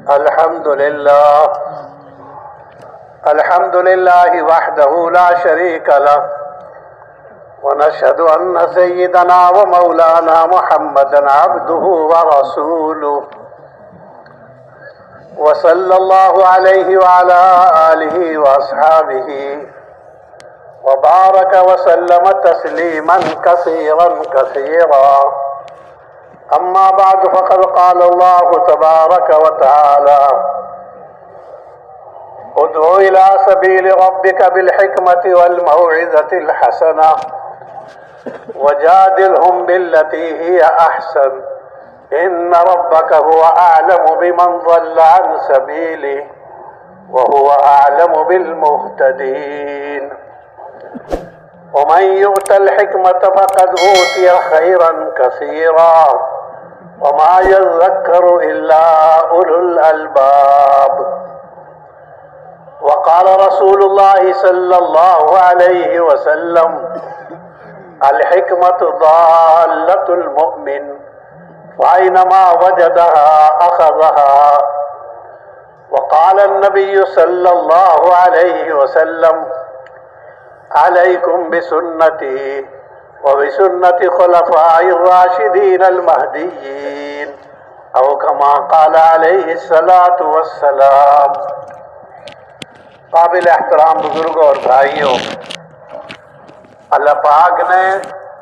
الحمد لله وحده لا شريك له، ونشهد أن سيدنا ومولانا محمدا عبده ورسوله، وصلى الله عليه وعلى آله وأصحابه وبارك وسلم تسليما كثيرا كثيرا. أما بعد، فقد قال الله تبارك وتعالى: ادع إلى سبيل ربك بالحكمة والموعظة الحسنة وجادلهم بالتي هي أحسن إن ربك هو أعلم بمن ضل عن سبيله وهو أعلم بالمهتدين. ومن يؤت الحكمة فقد أوتي خيرا كثيرا وما يذكر إلا أولو الألباب. وقال رسول الله صلى الله عليه وسلم: الحكمة ضالة المؤمن فأينما وجدها أخذها. وقال النبي صلى الله عليه وسلم: عليكم بسنتي وبسنة خلفاء الراشدين المهديين، أو كما قال عليه الصلاة والسلام. قابل احترام بزرگوں اور بھائیوں، اللہ پاک نے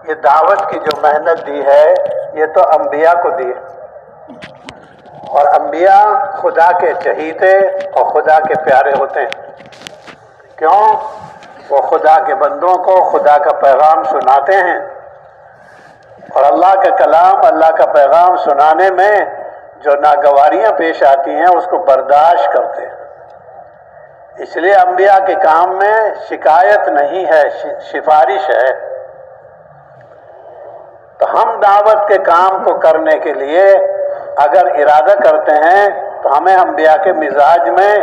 یہ دعوت کی جو محنت دی ہے یہ تو انبیاء کو دی ہے، اور انبیاء خدا کے چہیتے اور خدا کے پیارے ہوتے ہیں. کیوں؟ وہ خدا کے بندوں کو خدا کا پیغام سناتے ہیں، اور اللہ کا کلام، اللہ کا پیغام سنانے میں جو ناگواریاں پیش آتی ہیں اس کو برداشت کرتے ہیں. اس لیے انبیاء کے کام میں شکایت نہیں ہے، سفارش ہے. تو ہم دعوت کے کام کو کرنے کے لیے اگر ارادہ کرتے ہیں تو ہمیں انبیاء کے مزاج میں،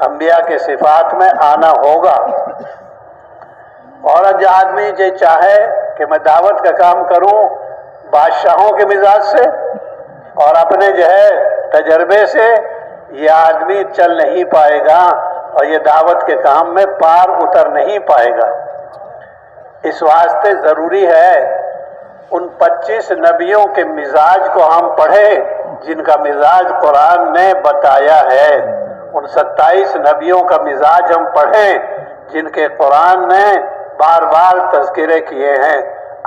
انبیاء کے صفات میں آنا ہوگا. اور جو آدمی یہ چاہے کہ میں دعوت کا کام کروں بادشاہوں کے مزاج سے اور اپنے جو ہے تجربے سے، یہ آدمی چل نہیں پائے گا اور یہ دعوت کے کام میں پار اتر نہیں پائے گا. اس واسطے ضروری ہے ان 25 نبیوں کے مزاج کو ہم پڑھیں جن کا مزاج قرآن نے بتایا ہے. ان 27 نبیوں کا مزاج ہم پڑھیں جن کے قرآن نے بار بار تذکرے کیے ہیں،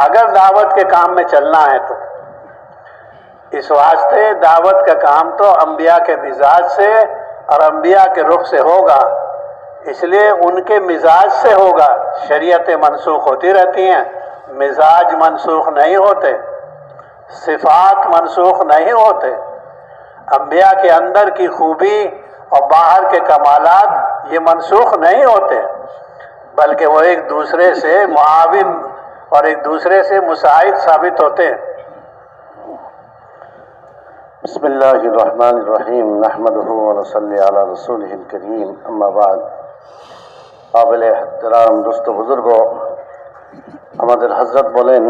اگر دعوت کے کام میں چلنا ہے تو. اس واسطے دعوت کا کام تو انبیاء کے مزاج سے اور انبیاء کے رخ سے ہوگا. اس لیے ان کے مزاج سے ہوگا. شریعتیں منسوخ ہوتی رہتی ہیں، مزاج منسوخ نہیں ہوتے، صفات منسوخ نہیں ہوتے. انبیاء کے اندر کی خوبی اور باہر کے کمالات یہ منسوخ نہیں ہوتے، بلکہ وہ ایک دوسرے سے معاون اور ایک دوسرے سے مساعد ثابت ہوتے ہیں. بسم اللہ الرحمن الرحیم، نحمدہ ونصلی علی رسولہ الکریم، اما بعد. قابل احترام دوست بزرگوں، আমাদের হযরত বলেন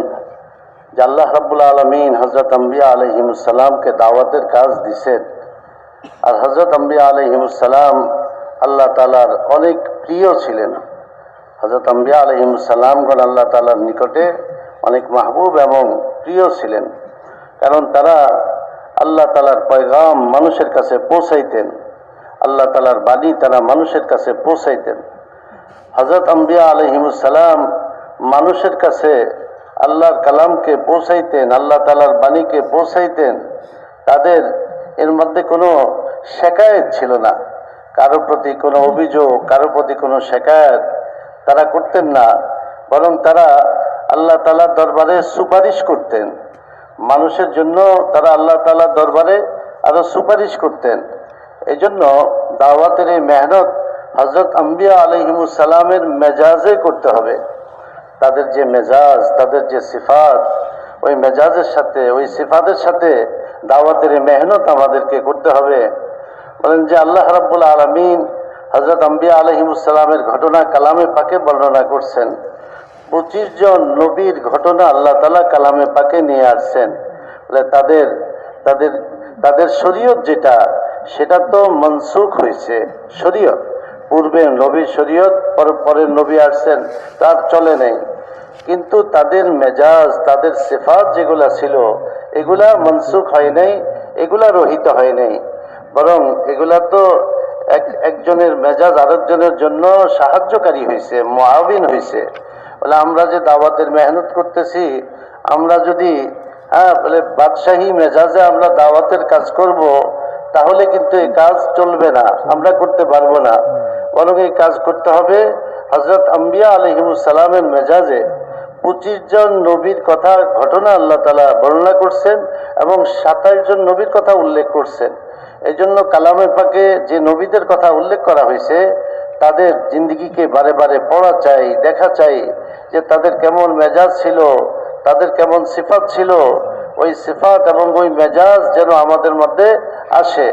যে আল্লাহ রাব্বুল আলামিন হযরত আম্বিয়া আলাইহিমুস সালাম কে দাওয়াতের কাজ দিয়েছেন, আর হযরত আম্বিয়া আলাইহিমুস সালাম আল্লাহ তাআলার অনেক প্রিয় ছিলেন. হযরত আম্বিয়া আলাইহিমুস সালামগণ আল্লাহ তাআলার নিকটে অনেক মাহবুব এবং প্রিয় ছিলেন, কারণ তারা আল্লাহ তাআলার পয়গাম মানুষের কাছে পৌঁছাইতেন, আল্লাহ তাআলার বাণী তারা মানুষের কাছে পৌঁছাইতেন. হযরত আম্বিয়া আলাইহিমুস সালাম মানুষের কাছে আল্লাহর কালামকে পৌঁছাইতেন, আল্লাহ তাআলার বাণীকে পৌঁছাইতেন. তাদের এর মধ্যে কোনো শিকায়ত ছিল না, কারো প্রতি কোনো অভিযোগ, কারো প্রতি কোনো শিকায়ত তারা করতেন না, বরং তারা আল্লাহ তাআলার দরবারে সুপারিশ করতেন. মানুষের জন্য তারা আল্লাহ তাআলার দরবারে আরো সুপারিশ করতেন. এই জন্য দাওয়াতের এই মেহনত হযরত আম্বিয়া আলাইহিমুস সালামের মেজাজে করতে হবে. তাদের যে মেজাজ, তাদের যে সিফাত, ওই মেজাজের সাথে, ওই সিফাতের সাথে দাওয়াতের এই মেহনত আমাদেরকে করতে হবে. বলেন যে আল্লাহ রাব্বুল আলামিন হযরত আম্বিয়া আলাইহিমুস সালামের ঘটনা কালামে পাকে বর্ণনা করছেন. 25 জন নবীর ঘটনা আল্লাহ তাআলা কালামে পাকে নিয়ে আসছেন. তাদের শরীয়ত যেটা, সেটা তো মনসুখ হয়েছে শরীয়ত। পূর্বে নবীর শরীয়ত, পরের নবী আসছেন, তার চলে নেই। কিন্তু তাদের মেজাজ, তাদের সিফাত যেগুলা ছিল, এগুলা মনসুখ হয় নাই, এগুলা রহিত হয় নাই। বরং এগুলা তো একজনের মেজাজ আরেকজনের জন্য সাহায্যকারী হয়েছে, মুআবিন হয়েছে। বলে আমরা যে দাওয়াতের মেহনত করতেছি, আমরা যদি বলে বাদশাহী মেজাজে আমরা দাওয়াতের কাজ করব, তাহলে কিন্তু এই কাজ চলবে না, আমরা করতে পারবো না। বরং এই কাজ করতে হবে হযরত আম্বিয়া আলাইহিমুস সালামের মেজাজে। 25 জন নবীর কথা ঘটনা আল্লাহ তাআলা বর্ণনা করছেন এবং 27 জন নবীর কথা উল্লেখ করছেন। এই জন্য কালামে পাকে যে নবীদের কথা উল্লেখ করা হয়েছে, তাদের জিন্দেগিকে বারে বারে পড়া চাই, দেখা চাই যে তাদের কেমন মেজাজ ছিল, তাদের কেমন সিফাত ছিল। ওই সিফাত এবং ওই মেজাজ যেন আমাদের মধ্যে আসে।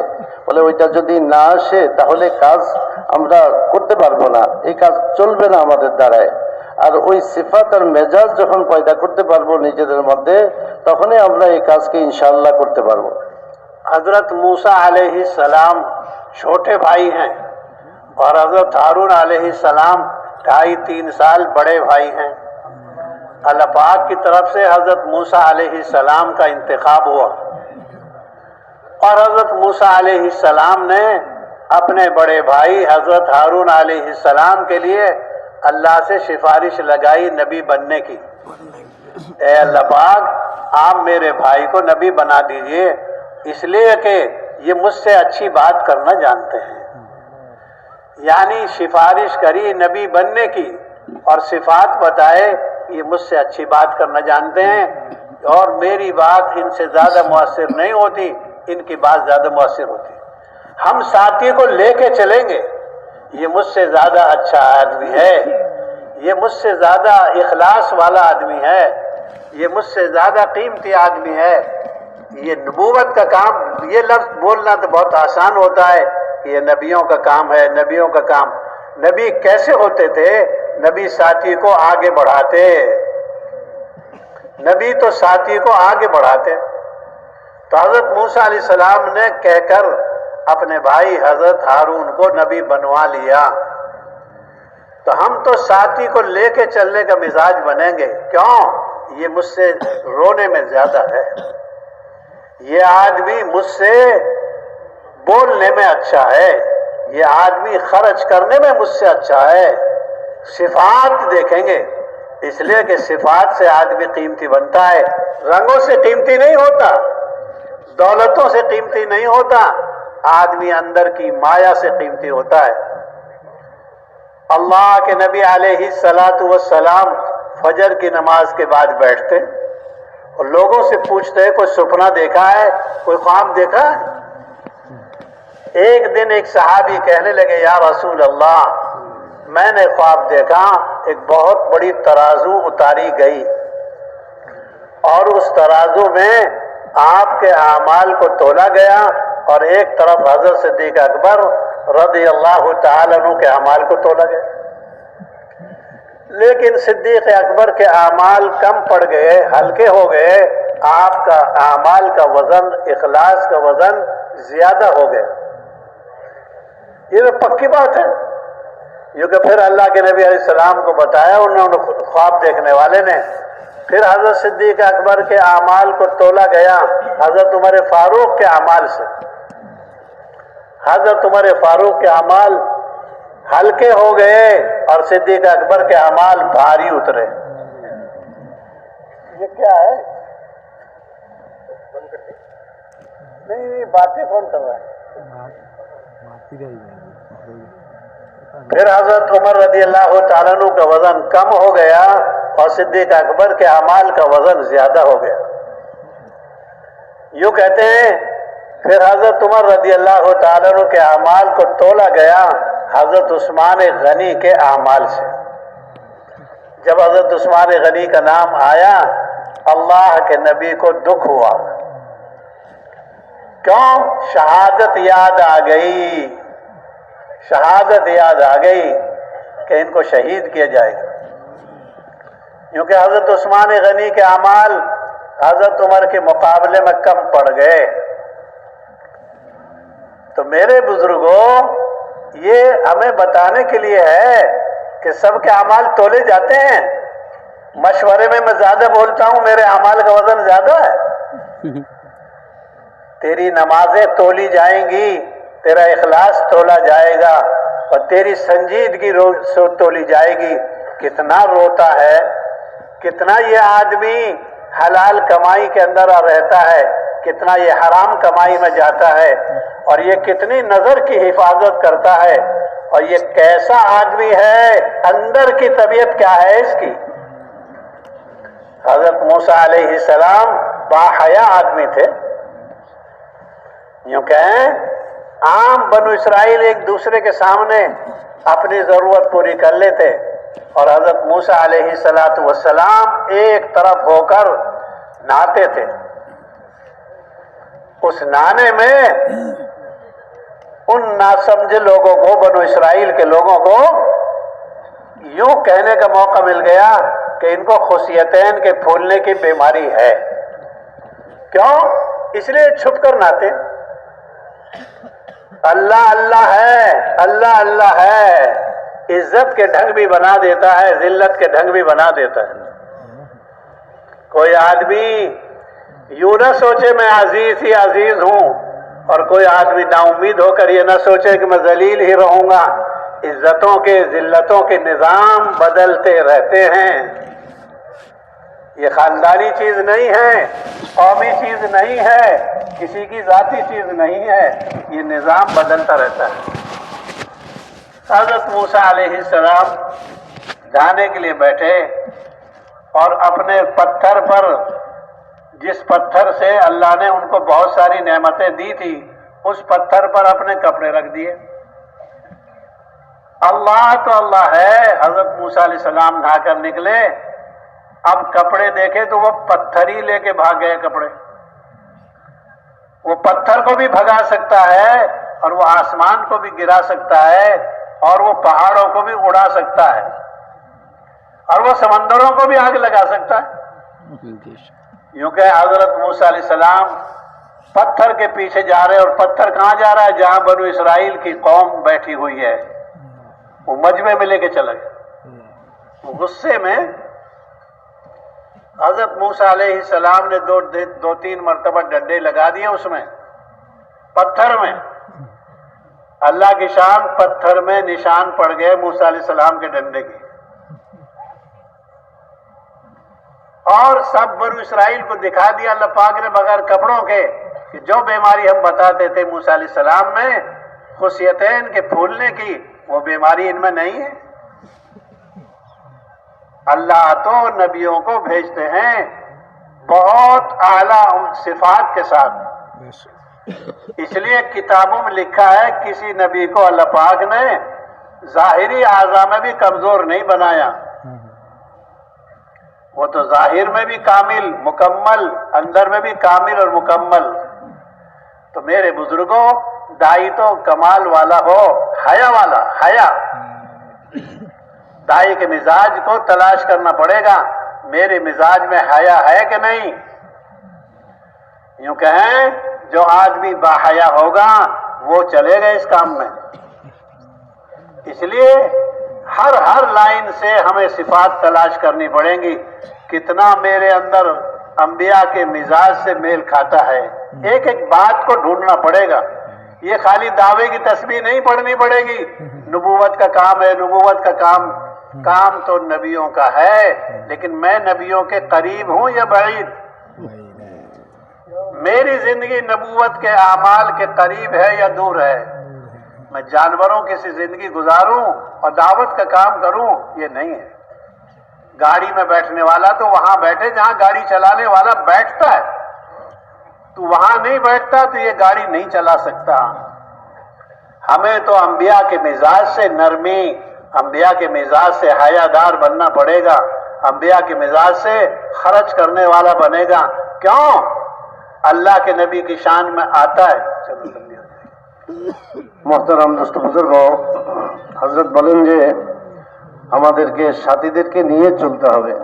বলে ওইটা যদি না আসে তাহলে কাজ আমরা করতে পারবো না, এই কাজ চলবে না আমাদের দ্বারায়। আর ওই সিফাত আর মেজাজ যখন পয়দা করতে পারবো নিজেদের মধ্যে, তখনই আমরা এই কাজকে ইনশাআল্লাহ করতে পারবো। हजरत मूसा अलैहिस्सलाम छोटे भाई हैं और हजरत हारून अलैहिस्सलाम 2.5-3 साल बड़े भाई हैं। अल्लाह पाक की तरफ से हजरत मूसा अलैहिस्सलाम का इंतखाब हुआ और हजरत मूसा अलैहिस्सलाम ने अपने बड़े भाई हजरत हारून अलैहिस्सलाम के लिए अल्लाह से सिफारिश लगाई नबी बनने की। ए अल्लाह पाक, आप मेरे भाई को नबी बना दीजिए, इसलिए कि ये मुझसे अच्छी बात करना जानते हैं। यानी सिफारिश करी नबी बनने की और सिफात बताए, ये मुझसे अच्छी बात करना जानते हैं और मेरी बात इनसे ज़्यादा मुअस्सिर नहीं होती, इनकी बात ज़्यादा मुअस्सिर होती। हम साथी को लेके चलेंगे, ये मुझसे ज़्यादा अच्छा आदमी है, ये मुझसे ज़्यादा इखलास वाला आदमी है, ये मुझसे ज़्यादा कीमती आदमी है। ये नबूवत का काम, ये लफ्ज़ बोलना तो बहुत आसान होता है कि ये नबियों का काम है, नबियों का काम। नबी कैसे होते थे? नबी साथी को आगे बढ़ाते, नबी तो साथी को आगे बढ़ाते। तो हज़रत मूसा अलैहिस्सलाम ने कहकर अपने भाई हज़रत हारून को नबी बनवा लिया। तो हम तो साथी को लेके चलने का मिजाज बनेंगे। क्यों? ये मुझसे रोने में ज़्यादा है, ये आदमी मुझसे बोलने में अच्छा है, ये आदमी खर्च करने में मुझसे अच्छा है। सिफात देखेंगे, इसलिए कि सिफात से आदमी कीमती बनता है, रंगों से कीमती नहीं होता, दौलतों से कीमती नहीं होता, आदमी अंदर की माया से कीमती होता है। अल्लाह के नबी अलैहिस्सलातु वस्सलाम फजर की नमाज के बाद बैठते और लोगों से पूछते हैं कोई सपना देखा है, कोई ख्वाब देखा है? एक दिन एक सहाबी कहने लगे, या रसूल अल्लाह, मैंने ख्वाब देखा, एक बहुत बड़ी तराजू उतारी गई और उस तराजू में आपके आमाल को तोला गया और एक तरफ हजरत सिद्दीक अकबर रज़ियल्लाहु ताला अन्हु के आमाल को तोला गया। लेकिन सिद्दीक अकबर के आमाल कम पड़ गए, हल्के हो गए, आपका आमाल का वजन, इखलास का वजन ज्यादा हो गया। ये तो पक्की बात है, क्योंकि फिर अल्लाह के नबी अलैहिस्सलाम को बताया उन्होंने, ख्वाब देखने वाले ने। फिर हजरत सिद्दीक अकबर के आमाल को तोला गया हजरत उमर फारूक के आमाल से। हजरत उमर फारूक के अमाल हल्के हो गए और सिद्दीक अकबर के अमाल भारी उतरे। ये क्या है? नहीं, बातें कौन कर रहा है? फिर हजरत उमर रज़ियल्लाहु ताला अन्हु का वजन कम हो गया और सिद्दीक अकबर के अमाल का वजन ज्यादा हो गया। यूं कहते हैं, फिर हजरत उमर रज़ियल्लाहु ताला अन्हु के अमाल को तोला गया हजरत उस्मान गनी के अमाल से। जब हजरत उस्मान गनी का नाम आया, अल्लाह के नबी को दुख हुआ। क्यों? शहादत याद आ गई, शहादत याद आ गई कि इनको शहीद किया जाएगा। क्योंकि हजरत उस्मान गनी के अमाल हजरत उमर के मुकाबले में कम पड़ गए। तो मेरे बुजुर्गों, ये हमें बताने के लिए है कि सबके अमाल तोले जाते हैं। मशवरे में मैं ज्यादा बोलता हूं, मेरे अमाल का वजन ज्यादा है। तेरी नमाजें तोली जाएंगी, तेरा इखलास तोला जाएगा और तेरी संजीदगी तोली जाएगी। कितना रोता है, कितना ये आदमी हलाल कमाई के अंदर रहता है, कितना ये हराम कमाई में जाता है, और ये कितनी नजर की हिफाजत करता है, और ये कैसा आदमी है, अंदर की तबीयत क्या है इसकी। हजरत मूसा अलैहिस्सलाम बाहया आदमी थे। यूं कहें, आम बनु इसराइल एक दूसरे के सामने अपनी जरूरत पूरी कर लेते, और हजरत मूसा अलैहिस्सलातु वस्सलाम एक तरफ होकर नहाते थे। उस नहाने में उन नासमझे लोगों को, बनु इसराइल के लोगों को यूं कहने का मौका मिल गया कि इनको खुशियतैन के फूलने की बीमारी है। क्यों? इसलिए छुप कर नहाते। अल्लाह अल्लाह है, अल्लाह अल्लाह है, इज्जत के ढंग भी बना देता है, जिल्लत के ढंग भी बना देता है। कोई आदमी यूं न सोचे मैं अजीज ही अजीज हूं, और कोई आदमी नाउम्मीद होकर ये न सोचे कि मैं जलील ही रहूंगा। इज्जतों के जिल्लतों के निजाम बदलते रहते हैं। ये खानदानी चीज नहीं है, कौमी चीज नहीं है, किसी की जाती चीज नहीं है, ये निजाम बदलता रहता है। हजरत मूसा अलैहिस्सलाम जाने के लिए बैठे और अपने पत्थर पर, जिस पत्थर से अल्लाह ने उनको बहुत सारी नेमतें दी थी, उस पत्थर पर अपने कपड़े रख दिए। अल्लाह तो अल्लाह है। हजरत मूसा अलैहिस्सलाम नहाकर निकले, अब कपड़े देखे तो वो पत्थर ही लेके भाग गए कपड़े। वो पत्थर को भी भगा सकता है, और वो आसमान को भी गिरा सकता है, और वो पहाड़ों को भी उड़ा सकता है, और वो समंदरों को भी आग लगा सकता है। यूं कहे हजरत मूसा अलैहिस्सलाम पत्थर के पीछे जा रहे, और पत्थर कहां जा रहा है? जहां बनु इसराइल की कौम बैठी हुई है, वो मजमे में लेके चला गया। गुस्से में हजरत मूसा अलैहिस्सलाम ने दो तीन मरतबा डंडे लगा दिए उसमें, पत्थर में। अल्लाह की शान, पत्थर में निशान पड़ गए मूसा अलैहिस्सलाम के डंडे के, और सब बनु इसराइल को दिखा दिया अल्लाह पाक ने बगैर कपड़ों के कि जो बीमारी हम बताते थे मूसा अलैहिस्सलाम में, खुशियतैन के फूलने की, वो बीमारी इनमें नहीं है। अल्लाह तो नबियों को भेजते हैं बहुत आला सिफात के साथ। इसलिए किताबों में लिखा है किसी नबी को अल्लाह पाक ने जाहिरी आज़ा में भी कमजोर नहीं बनाया। वो तो जाहिर में भी कामिल मुकम्मल, अंदर में भी कामिल और मुकम्मल। तो मेरे बुजुर्गों, दाई तो कमाल वाला हो, हया वाला, हया। दाई के मिजाज को तलाश करना पड़ेगा, मेरे मिजाज में हया है कि नहीं। यूं कहें, जो आदमी बाहया होगा वो चलेगा इस काम में। इसलिए हर लाइन से हमें सिफात तलाश करनी पड़ेगी, कितना मेरे अंदर अंबिया के मिजाज से मेल खाता है। एक एक बात को ढूंढना पड़ेगा। ये खाली दावे की तस्बीह नहीं पढ़नी पड़ेगी। नबूवत का काम है, नबूवत का काम तो नबियों का है, लेकिन मैं नबियों के करीब हूं या बईद? मेरी जिंदगी नबूवत के आमाल के करीब है या दूर है? मैं जानवरों की सी जिंदगी गुजारूं और दावत का काम करूं, ये नहीं है। गाड़ी में बैठने वाला तो वहां बैठे जहां गाड़ी चलाने वाला बैठता है। तू वहां नहीं बैठता तो ये गाड़ी नहीं चला सकता। हमें तो अंबिया के मिजाज से नरमी, अंबिया के मिजाज से हयादार बनना पड़ेगा, अंबिया के मिजाज से खर्च करने वाला बनेगा। क्यों? अल्लाह के नबी की शान में आता है। चलो मोहतरम दोस्त बुजुर्गो, हजरत বলেন যে আমাদেরকে সাথীদেরকে নিয়ে চলতে হবে,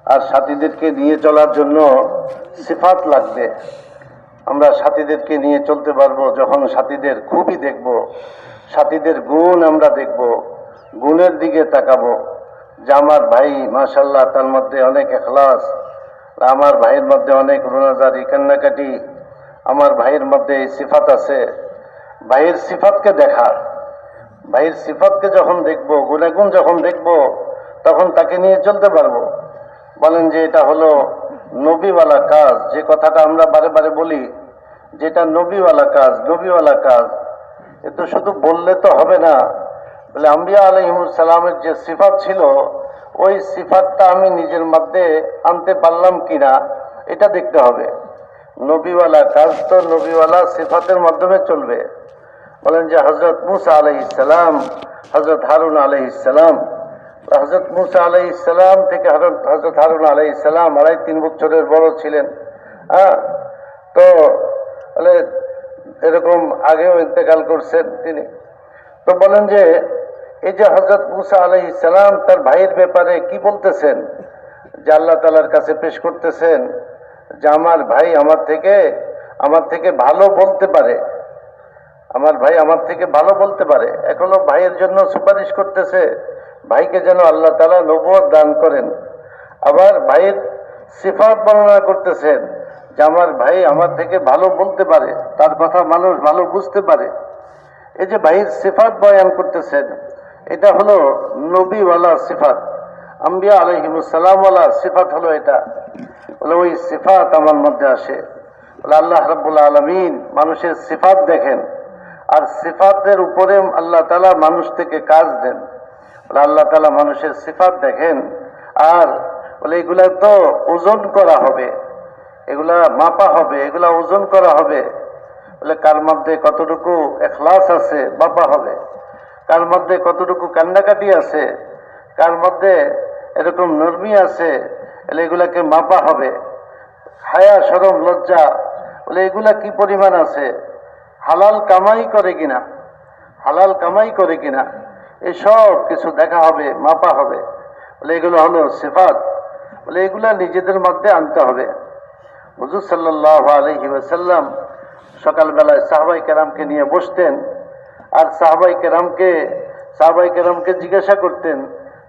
আর সাথীদেরকে নিয়ে চলার জন্য সিফাত লাগবে। আমরা সাথীদেরকে নিয়ে চলতে পারবো যখন সাথীদের খুবই দেখব, সাথীদের গুণ আমরা দেখব, গুণের দিকে তাকাবো যে আমার ভাই মাশাআল্লাহ তার মধ্যে অনেক ইখলাস, আমার ভাইয়ের মধ্যে অনেক রোনাজারি কান্নাকাটি, আমার ভাইয়ের মধ্যে এই সিফাত আছে। ভাইয়ের সিফাতকে দেখা, ভাইয়ের সিফাতকে যখন দেখব, গুণাগুণ যখন দেখব, তখন তাকে নিয়ে চলতে পারবো। বলেন যে এটা হলো নবীওয়ালা কাজ, যে কথাটা আমরা বারে বারে বলি যেটা নবীওয়ালা কাজ, নবীওয়ালা কাজ। এ তো শুধু বললে তো হবে না, বলে আম্বিয়া আলাইহিমুস সালামের যে সিফাত ছিল ওই সিফাতটা আমি নিজের মধ্যে আনতে পারলাম কিনা এটা দেখতে হবে। নবীওয়ালা কাজ তো নবীওয়ালা সিফাতের মাধ্যমে চলবে। বলেন যে হযরত মুসা আলাইহিস সালাম, হযরত হারুন আলাইহিস সালাম, হযরত মুসা আলাইহিস সালাম থেকে হযরত হারুন আলাইহিস সালাম 2.5-3 বছরের বড় ছিলেন। তো বলে এরকম আগেও ইন্তেকাল করছেন তিনি। তো বলেন যে এই যে হযরত মুসা আলাইহিস সালাম তার ভাইয়ের ব্যাপারে কি বলতেছেন, যে আল্লাহ তাআলার কাছে পেশ করতেছেন যে আমার ভাই আমার থেকে ভালো বলতে পারে, আমার ভাই আমার থেকে ভালো বলতে পারে। এখনো ভাইয়ের জন্য সুপারিশ করতেছে, ভাইকে যেন আল্লাহ তাআলা নবুয়ত দান করেন। আবার ভাইয়ের সিফাত বর্ণনা করতেছেন যে আমার ভাই আমার থেকে ভালো বলতে পারে, তার কথা মানুষ ভালো বুঝতে পারে। এই যে ভাইয়ের সিফাত বয়ান করতেছেন, এটা হলো নবীওয়ালা সিফাত, আম্বিয়া আলাইহিমুস সালামওয়ালা সিফাত হলো এটা। বলে ওই সিফাত আমার মধ্যে আসে। বলে আল্লাহ রাব্বুল আলামিন মানুষের সিফাত দেখেন, আর সিফাতের উপরে আল্লাহ তাআলা মানুষ থেকে কাজ দেন। বলে আল্লাহ তাআলা মানুষের সিফাত দেখেন, আর বলে এগুলা তো ওজন করা হবে, এগুলা মাপা হবে, এগুলা ওজন করা হবে। বলে কার মধ্যে কতটুকু ইখলাস আছে মাপা হবে, কার মধ্যে কতটুকু কান্নাকাটি আছে, কার মধ্যে এরকম নরমি আছে, বলে এগুলাকে মাপা হবে। হায়া শরম লজ্জা, বলে এগুলা কি পরিমাণ আছে, হালাল কামাই করে কিনা, হালাল কামাই করে কিনা, এসব কিছু দেখা হবে, মাপা হবে। বলে এগুলো হলো সিফাত। বলে এগুলা নিজেদের মধ্যে আনতে হবে। হুজুর সাল্লাল্লাহু আলাইহি ওয়াসাল্লাম সকালবেলায় সাহাবায়ে কেরামকে নিয়ে বসতেন, আর সাহাবায়ে কেরামকে জিজ্ঞাসা করতেন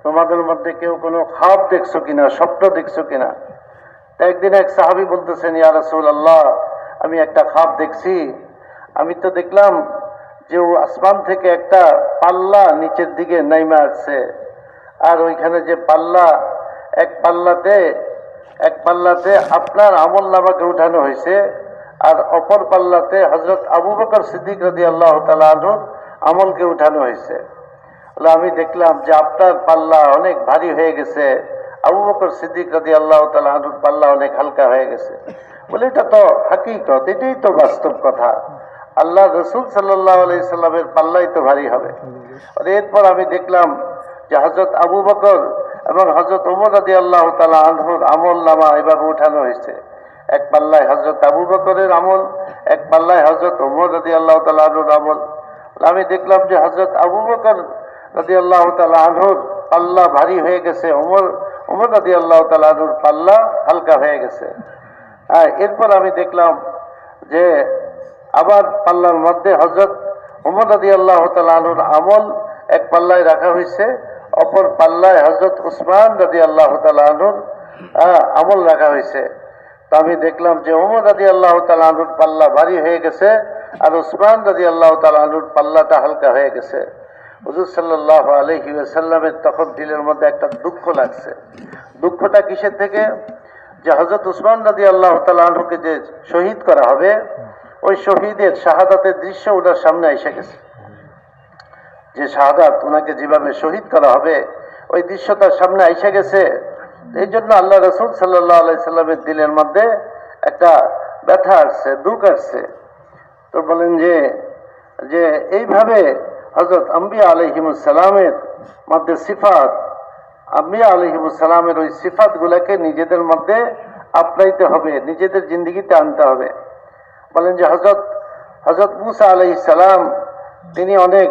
তোমাদের মধ্যে কেউ কোনো খাব দেখছো কিনা, স্বপ্ন দেখছো কিনা। তা একদিন এক সাহাবী বলতেছেন ইয়া রাসূলুল্লাহ, আমি একটা খাব দেখছি। আমি তো দেখলাম যে ও আসমান থেকে একটা পাল্লা নিচের দিকে নাইমা আসছে, আর ওইখানে যে পাল্লা, এক পাল্লাতে আপনার আমল নামাকে উঠানো হয়েছে, আর অপর পাল্লাতে হযরত আবু বকর সিদ্দিক রাদিয়াল্লাহু তাআলা আনহুর আমলকে উঠানো হয়েছে। আমি দেখলাম যে আপনার পাল্লা অনেক ভারী হয়ে গেছে, আবু বকর সিদ্দিক রাদিয়াল্লাহু তাআলা আনহুর পাল্লা অনেক হালকা হয়ে গেছে। বলে এটা তো হাকিকত, এটাই তো বাস্তব কথা, আল্লাহ রসুল সাল্লাল্লাহু আলাইহি সাল্লামের পাল্লাই তো ভারী হবে। আর এরপর আমি দেখলাম যে হযরত আবু বকর এবং হযরত ওমর রাদিয়াল্লাহু তাআলা আনহুর আমল নামা এভাবে উঠানো হয়েছে। এক পাল্লায় হযরত আবু বকরের আমল, এক পাল্লায় হযরত ওমর রাদিয়াল্লাহু তাআলা আনহুর আমল। আমি দেখলাম যে হযরত আবু বকর রাদিয়াল্লাহু তাআলা আনহুর পাল্লা ভারী হয়ে গেছে, ওমর রাদিয়াল্লাহু তাআলা আনহুর পাল্লা হালকা হয়ে গেছে। এরপর আমি দেখলাম যে আবার পাল্লার মধ্যে হযরত ওমর রাদিয়াল্লাহু তাআলা আনহুর আমল এক পাল্লায় রাখা হয়েছে, অপর পাল্লায় হযরত উসমান রাদিয়াল্লাহু তাআলা আনহুর আমল রাখা হয়েছে। তো আমি দেখলাম যে ওমর রাদিয়াল্লাহু তাআলা আনহুর পাল্লা ভারী হয়ে গেছে, আর উসমান রাদিয়াল্লাহু তাআলা আনহুর পাল্লাটা হালকা হয়ে গেছে। হুজুর সাল্লাল্লাহু আলাইহি ওয়াসাল্লামের তখন দিলের মধ্যে একটা দুঃখ লাগছে। দুঃখটা কিসের থেকে? যে হযরত উসমান রাদিয়াল্লাহু তাআলা আনহুকে যে শহীদ করা হবে, ওই শহীদের শাহাদাতের দৃশ্য ওনার সামনে এসে গেছে। যে শাহাদাত ওনাকে যেভাবে শহীদ করা হবে ওই দৃশ্য তার সামনে এসে গেছে। এই জন্য আল্লাহ রাসূল সাল্লাল্লাহু আলাইহি সাল্লামের দিলের মধ্যে একটা ব্যথা আসছে, দুঃখ আসছে। তো বলেন যে এইভাবে হযরত আম্বিয়া আলাইহিমুস সালামের মধ্যে সিফাত, আম্বিয়া আলাইহিমুস সালামের ওই সিফাতগুলোকে নিজেদের মধ্যে আপনাইতে হবে, নিজেদের জিন্দেগিতে আনতে হবে। বলেন যে হযরত মুসা আলাইহিস সালাম তিনি অনেক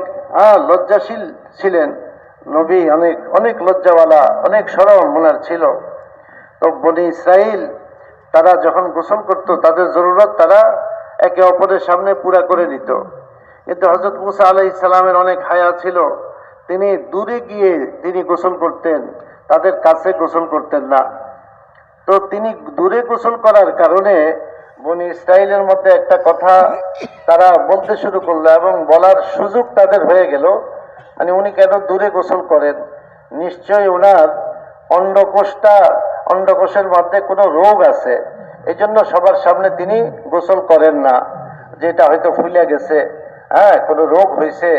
লজ্জাশীল ছিলেন, নবী অনেক লজ্জাওয়ালা, অনেক শরম ওনার ছিল। তো বনি ইসরাইল তারা যখন গোসল করত, তাদের জরুরত তারা একে অপরের সামনে পুরা করে নিত। কিন্তু হযরত মুসা আলাইহিস সালামের অনেক হায়া ছিল, তিনি দূরে গিয়ে তিনি গোসল করতেন, তাদের কাছে গোসল করতেন না। তো তিনি দূরে গোসল করার কারণে বনি ইসরাইলের মধ্যে একটা কথা তারা বলতে শুরু করলো এবং বলার সুযোগ তাদের হয়ে গেল, মানে উনি কেন দূরে গোসল করেন, নিশ্চয়ই ওনার অন্ডকোষের মধ্যে কোনো রোগ আছে, এই জন্য সবার সামনে তিনি গোসল করেন না, যেটা হয়তো ফুলে গেছে, কোনো রোগ হয়েছে,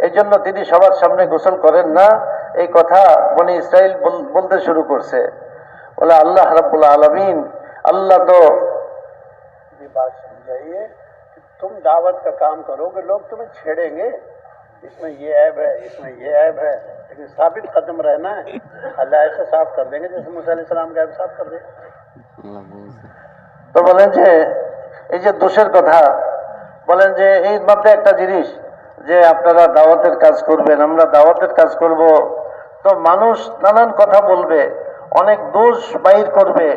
এই জন্য তিনি সবার সামনে গোসল করেন না। এই কথা বনি ইসরাইল বলতে শুরু করছে। বলে আল্লাহ রাব্বুল আলামিন, আল্লাহ তো ये बात समझाइए कि तुम दावत का काम करोगे, लोग तुम्हें छेड़ेंगे, इसमें ये ऐब है, इसमें ये ऐब है, लेकिन साबित कदम रहना है। अल्लाह ऐसे साफ कर देंगे जैसे मूसा अलैहि सलाम का ऐब साफ कर देंगे। তো বলেন যে এই যে দোষের কথা বলেন, যে এই মধ্যে একটা জিনিস যে আপনারা দাওয়াতের কাজ করবেন, আমরা দাওয়াতের কাজ করব, তো মানুষ নানান কথা বলবে, অনেক দোষ বাইর করবে,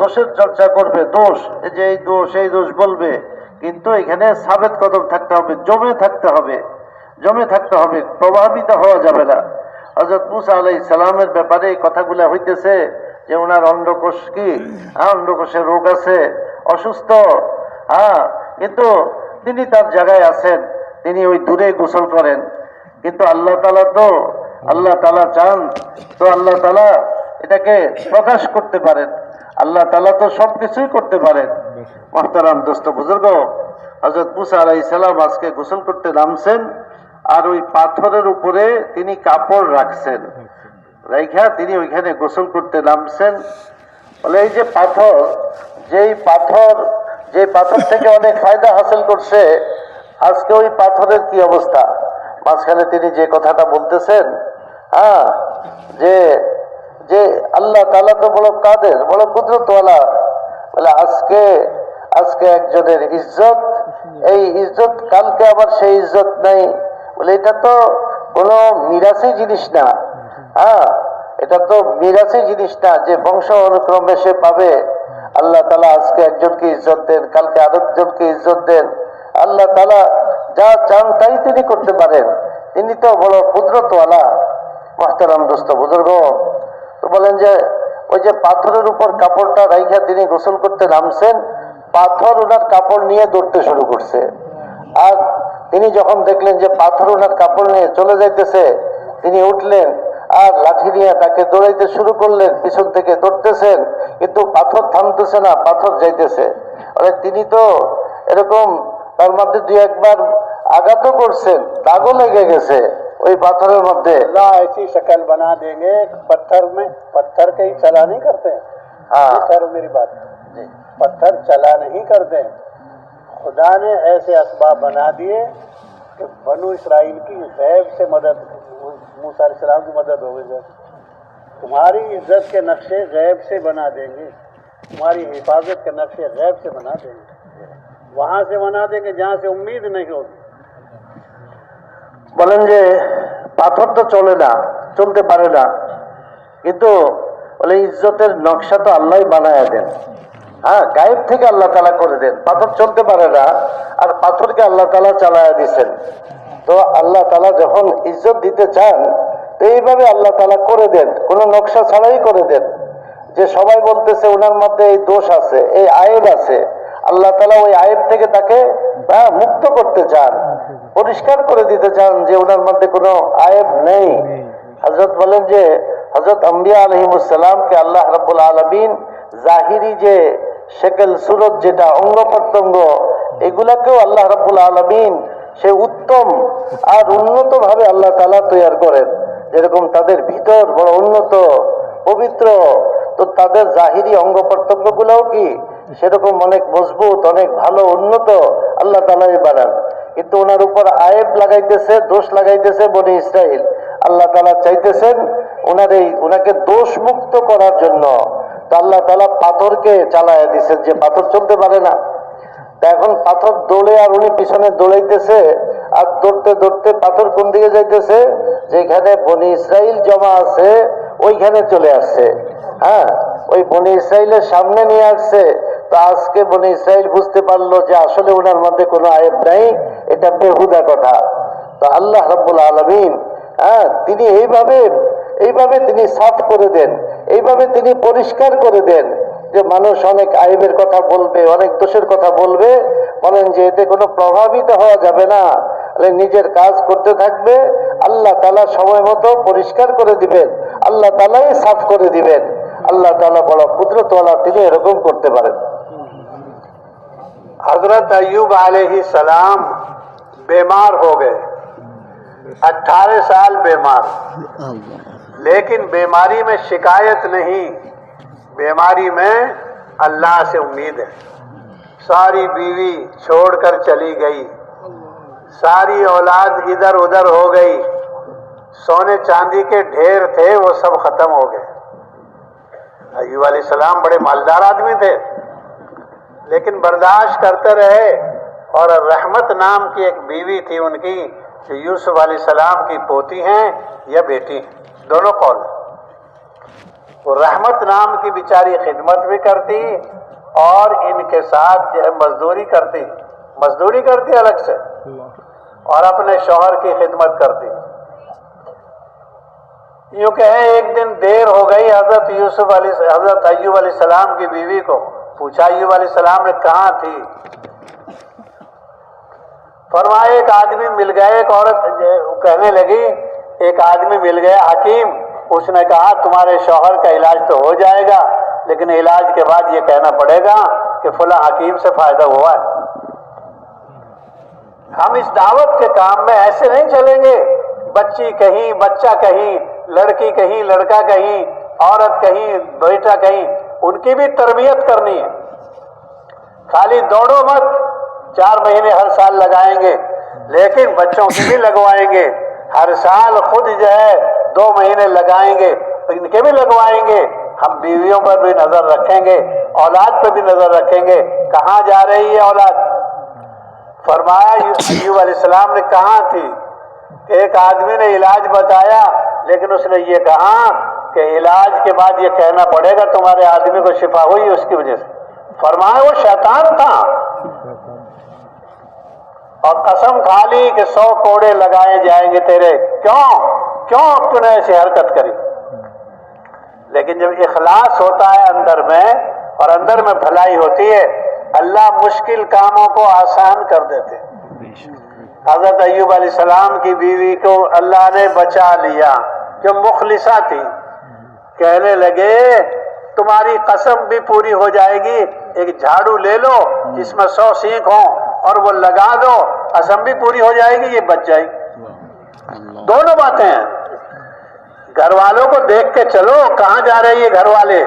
দোষের চর্চা করবে, দোষ এই যে এই দোষ বলবে, কিন্তু এখানে সাবেত কদম থাকতে হবে, জমে থাকতে হবে, প্রভাবিত হওয়া যাবে না। হযরত মুসা আলাইহিস সালামের ব্যাপারে এই কথাগুলো হইতেছে যে ওনার অন্ডকোষ কি, অন্ডকোষের রোগ আছে, অসুস্থ, কিন্তু তিনি তার জায়গায় আছেন, তিনি ওই দূরে গোসল করেন। কিন্তু আল্লাহ তাআলা চান তো আল্লাহ তাআলা এটাকে প্রকাশ করতে পারেন, আল্লাহ তাআলা তো সবকিছুই করতে পারেন। মুহতারাম দোস্ত বুজুর্গ, হযরত মুসা আলাইহিস সালাম আজকে গোসল করতে নামছেন, আর ওই পাথরের উপরে তিনি কাপড় রাখছেন, রাইখা তিনি ওইখানে গোসল করতে নামছেন। বলে এই যে পাথর, যে পাথর থেকে অনেক ফায়দা হাসিল করছে, আজকে ওই পাথরের কি অবস্থা। মাঝখানে তিনি যে কথাটা বলতেছেন, যে আল্লাহ তাআলা তো বড় কাদের, বড় কুদরতওয়ালা, বলে আজকে একজনের ইজ্জত, এই ইজ্জত কালকে আবার সেই ইজ্জত নাই। বলে এটা তো কোনো মিরাসি জিনিস না, এটা তো মিরাসি জিনিস না যে বংশ অনুক্রমে সে পাবে। আল্লাহ তাআলা আজকে একজনকে ইজ্জত দেন, কালকে আরেকজনকে ইজ্জত দেন। আল্লাহ তাআলা যা চান তাই তিনি করতে পারেন, তিনি তো বড় কুদরতওয়ালা। মুহতারাম দোস্ত বুজুর্গ, তো বলেন যে ওই যে পাথরের উপর কাপড়টা রাইখা তিনি গোসল করতে নামছেন, পাথর ওনার কাপড় নিয়ে দৌড়তে শুরু করছে। আর তিনি যখন দেখলেন যে পাথর ওনার কাপড় নিয়ে চলে যাইতেছে, তিনি উঠলেন আর লাঠি নিয়ে তাকে দৌড়াইতে শুরু করলেন, পিছন থেকে দৌড়তেছেন, কিন্তু পাথর থামতেছে না, পাথর যাইতেছে। তিনি তো এরকম তার মধ্যে দুই একবার আঘাতও করছেন, দাগও লেগে গেছে ওই পাথরের মধ্যে। अल्लाह ऐसी शक्ल बना देंगे पत्थर में, पत्थर कहीं चला नहीं करते। सर मेरी बात, पत्थर चला नहीं करते। खुदा ने ऐसे असबाब बना दिए कि बनु इसराइल की गैब से मदद, मूसा अलैहिस्सलाम की मदद हो गई। तुम्हारी इज्जत के नक्शे गैब से बना देंगे, तुम्हारी हिफाजत के नक्शे गैब से बना देंगे, वहां से बना देंगे जहां से उम्मीद नहीं होगी। বলেন যে পাথর তো চলতে পারে না, কিন্তু বলে ইজ্জতের নকশা তো আল্লাহ বানায়া দেন, গায়েব থেকে আল্লাহ তাআলা করে দেন। পাথর চলতে পারে না, আর পাথরকে আল্লাহ তাআলা চালায়া দিচ্ছেন। তো আল্লাহ তাআলা যখন ইজ্জত দিতে চান, তো এইভাবে আল্লাহ তাআলা করে দেন, কোনো নকশা ছাড়াই করে দেন। যে সবাই বলতেছে ওনার মধ্যে এই দোষ আছে, এই আয়েব আছে, আল্লাহ তাআলা ওই আয়েব থেকে তাকে মুক্ত করতে চান, পরিষ্কার করে দিতে চান যে ওনার মধ্যে কোনো আয়েব নেই। হযরত বলেন যে হযরত আম্বিয়া আলাইহিমুস সালামকে আল্লাহ রাব্বুল আলামিন জাহিরি যে শেকেল সুরত, যেটা অঙ্গ প্রত্যঙ্গ, এগুলাকেও আল্লাহ রাব্বুল আলামিন সে উত্তম আর উন্নত ভাবে আল্লাহ তাআলা তৈরি করেন। যেরকম তাদের ভিতর বড় উন্নত পবিত্র, তো তাদের জাহিরি অঙ্গ প্রত্যঙ্গ গুলাও কি সেরকম অনেক মজবুত, অনেক ভালো উন্নত আল্লাহ তাআলাই বানান। কিন্তু ওনার উপর আয়েব লাগাইতেছে, দোষ লাগাইতেছে বনি ইসরাইল। আল্লাহ তাআলা চাইতেছেন ওনাকে দোষ মুক্ত করার জন্য, তো আল্লাহ তাআলা পাথরকে চালায়া দিচ্ছেন, যে পাথর চলতে পারে না। তা এখন পাথর দৌড়ে, আর উনি পিছনে দৌড়াইতেছে, আর দৌড়তে দৌড়তে পাথর কোন দিকে যাইতেছে, যেখানে বনি ইসরাইল জমা আছে ওইখানে চলে আসছে। ওই বনি ইসরাইলের সামনে নিয়ে আসছে, তো আজকে বনি ইসরাইল বুঝতে পারলো যে আসলে ওনার মধ্যে কোনো আয়েব নাই, এটা বেহুদা কথা। তো আল্লাহ রাব্বুল আলামিন তিনি এইভাবে তিনি সাফ করে দেন, এইভাবে তিনি পরিষ্কার করে দেন যে মানুষ অনেক আইবের কথা বলবে, অনেক দোষের কথা বলবে, বলেন যে এতে কোনো প্রভাবিত হওয়া যাবে না, নিজের কাজ করতে থাকবে, আল্লাহ তাআলা সময় মতো পরিষ্কার করে দিবেন, আল্লাহ তাআলাই সাফ করে দিবেন। আল্লাহ তাআলা বড় কুদরতওয়ালা, তিনি এরকম করতে পারেন। हजरत अय्यूब अलैहिस्सलाम बीमार हो गए, 18 साल बीमार, लेकिन बीमारी में शिकायत नहीं, बीमारी में अल्लाह से उम्मीद है। सारी बीवी छोड़कर चली गई, सारी औलाद इधर उधर हो गई, सोने चांदी के ढेर थे वो सब खत्म हो गए। अय्यूब अलैहिस्सलाम बड़े मालदार आदमी थे, लेकिन बर्दाश्त करते रहे। और रहमत नाम की एक बीवी थी उनकी, जो यूसुफ अलैहिस्सलाम की पोती हैं या बेटी हैं, दोनों कौल। वो रहमत नाम की बेचारी खिदमत भी करती और इनके साथ जो है मजदूरी करती अलग से, और अपने शौहर की खिदमत करती। यूं कहें एक दिन देर हो गई, हजरत अय्यूब अलैहिस्सलाम की बीवी को पूछा, अय्यूब अलैहिस्सलाम ने कहाँ थी? फरमाया एक आदमी मिल गया, एक औरत कहने लगी एक आदमी मिल गया हकीम, उसने कहा तुम्हारे शौहर का इलाज तो हो जाएगा, लेकिन इलाज के बाद ये कहना पड़ेगा कि फला हकीम से फायदा हुआ है। हम इस दावत के काम में ऐसे नहीं चलेंगे, बच्ची कहीं, बच्चा कहीं, लड़की कहीं, लड़का कहीं, औरत कहीं, बेटा कहीं, उनकी भी तरबियत करनी है। खाली दौड़ो मत, 4 महीने हर साल लगाएंगे, लेकिन बच्चों की भी लगवाएंगे। हर साल खुद जो है 2 महीने लगाएंगे, तो इनके भी लगवाएंगे। हम बीवियों पर भी नजर रखेंगे, औलाद पर भी नजर रखेंगे, कहाँ जा रही है औलाद। फरमाया अय्यूब अलैहिस्सलाम ने कहाँ थी? कि एक आदमी ने इलाज बताया, लेकिन उसने ये कहा कि इलाज के बाद ये कहना पड़ेगा तुम्हारे आदमी को शिफा हुई उसकी वजह से। फरमाया वो शैतान था, और कसम खा ली कि 100 कोड़े लगाए जाएंगे तेरे। क्यों तूने ऐसी हरकत करी? लेकिन जब इखलास होता है अंदर में, और अंदर में भलाई होती है, अल्लाह मुश्किल कामों को आसान कर देते। हजरत अय्यूब अलैहिस्सलाम की बीवी को अल्लाह ने बचा लिया, जो मुखलिसा थी। कहने लगे तुम्हारी कसम भी पूरी हो जाएगी, एक झाड़ू ले लो जिसमें 100 सींग हो और वो लगा दो, कसम भी पूरी हो जाएगी, ये बच जाएगी। दोनों बातें हैं। घर वालों को देख के चलो, कहां जा रहे ये घर वाले,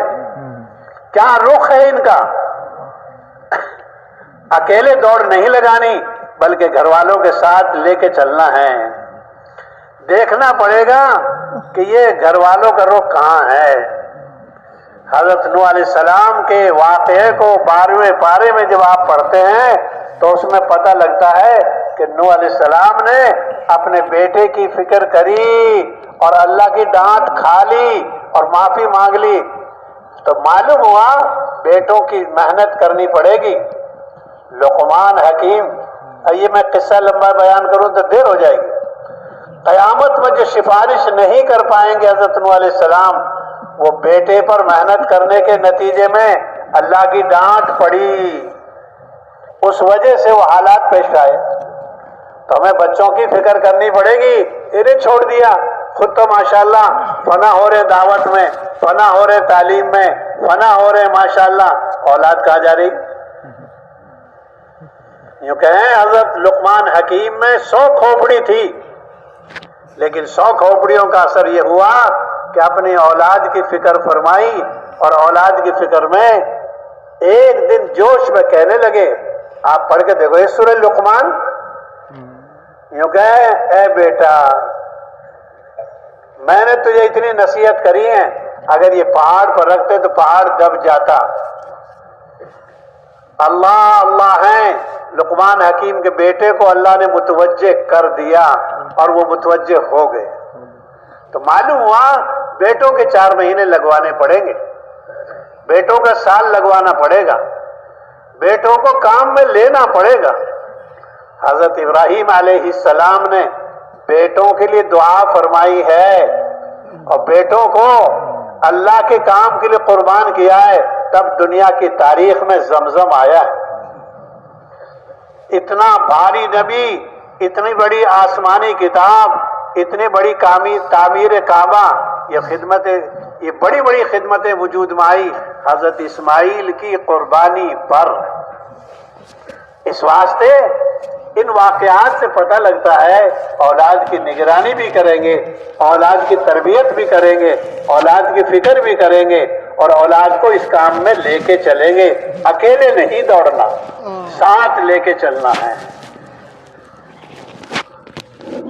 क्या रुख है इनका। अकेले दौड़ नहीं लगानी, बल्कि घर वालों के साथ लेके चलना है। देखना पड़ेगा कि ये घर वालों का रुख कहां है। हजरत नूह अलैहिस्सलाम के वाक़े को 12वें पारे में जब आप पढ़ते हैं तो उसमें पता लगता है कि नूह अलैहिस्सलाम ने अपने बेटे की फिक्र करी और अल्लाह की डांट खा ली और माफी मांग ली। तो मालूम हुआ बेटों की मेहनत करनी पड़ेगी। लुक़मान हकीम, ये मैं किस्सा लंबा बयान करूं तो देर हो जाएगी। क़यामत में जो सिफारिश नहीं कर पाएंगे हजरत नूह अलैहिस्सलाम, वो बेटे पर मेहनत करने के नतीजे में अल्लाह की डांट पड़ी, उस वजह से वो हालात पेश आए। तो हमें बच्चों की फिक्र करनी पड़ेगी। इन्हें छोड़ दिया, खुद तो माशाल्लाह फना हो रहे दावत में, फना हो रहे तालीम में, फना हो रहे माशाल्लाह, औलाद कहाँ जा रही। यूं कहें हजरत लुक़मान हकीम में 100 खोपड़ी थी, लेकिन 100 खोपड़ियों का असर यह हुआ कि अपनी औलाद की फिक्र फरमाई, और औलाद की फिक्र में एक दिन जोश में कहने लगे, आप पढ़ के देखो ये सूरह लुक़मान। यूं कहे ए बेटा, मैंने तुझे इतनी नसीहत करी है, अगर ये पहाड़ पर रखते तो पहाड़ दब जाता। अल्लाह अल्लाह है। लुक़मान हकीम के बेटे को अल्लाह ने मुतवज्जे कर दिया और वो मुतवज्जे हो गए। तो मालूम हुआ बेटों के 4 महीने लगवाने पड़ेंगे, बेटों का साल लगवाना पड़ेगा। बेटों को काम में लेना पड़ेगा। हजरत इब्राहीम अलैहिस्सलाम ने बेटों के लिए दुआ फरमाई है और बेटों को अल्लाह के काम के लिए कुर्बान किया है, तब दुनिया की तारीख में जमजम आया है। इतना भारी नबी, इतनी बड़ी आसमानी किताब, इतनी बड़ी तामीर काबा, ये बड़ी बड़ी खिदमतें वजूद में आई हजरत इस्माइल की कुर्बानी पर। इस वास्ते इन वाकयात से पता लगता है औलाद की निगरानी भी करेंगे, औलाद की तरबियत भी करेंगे, औलाद की फिक्र भी करेंगे और औलाद को इस काम में लेके चलेंगे। अकेले नहीं दौड़ना, साथ लेके चलना है।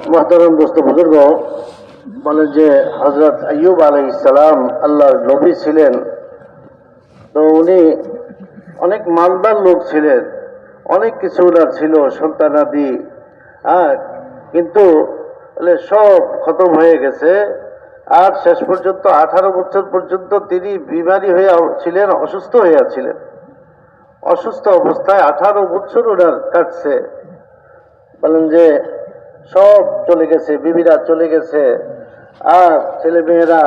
मोहतरम दोस्तों बुजुर्गों, বলেন যে হযরত আইয়ুব আলাইহিস সালাম আল্লাহর নবী ছিলেন, তো উনি অনেক মালদার লোক ছিলেন, অনেক কিছু ওনার ছিল, সন্তানাদি, কিন্তু সব খতম হয়ে গেছে। আর শেষ পর্যন্ত 18 বছর পর্যন্ত তিনি বিমারি হয়ে ছিলেন, অসুস্থ হয়ে ছিলেন। অসুস্থ অবস্থায় 18 বছর ওনার কাটছে। বলেন যে সব চলে গেছে, বিবিরা চলে গেছে, আর ছেলে মেয়েরা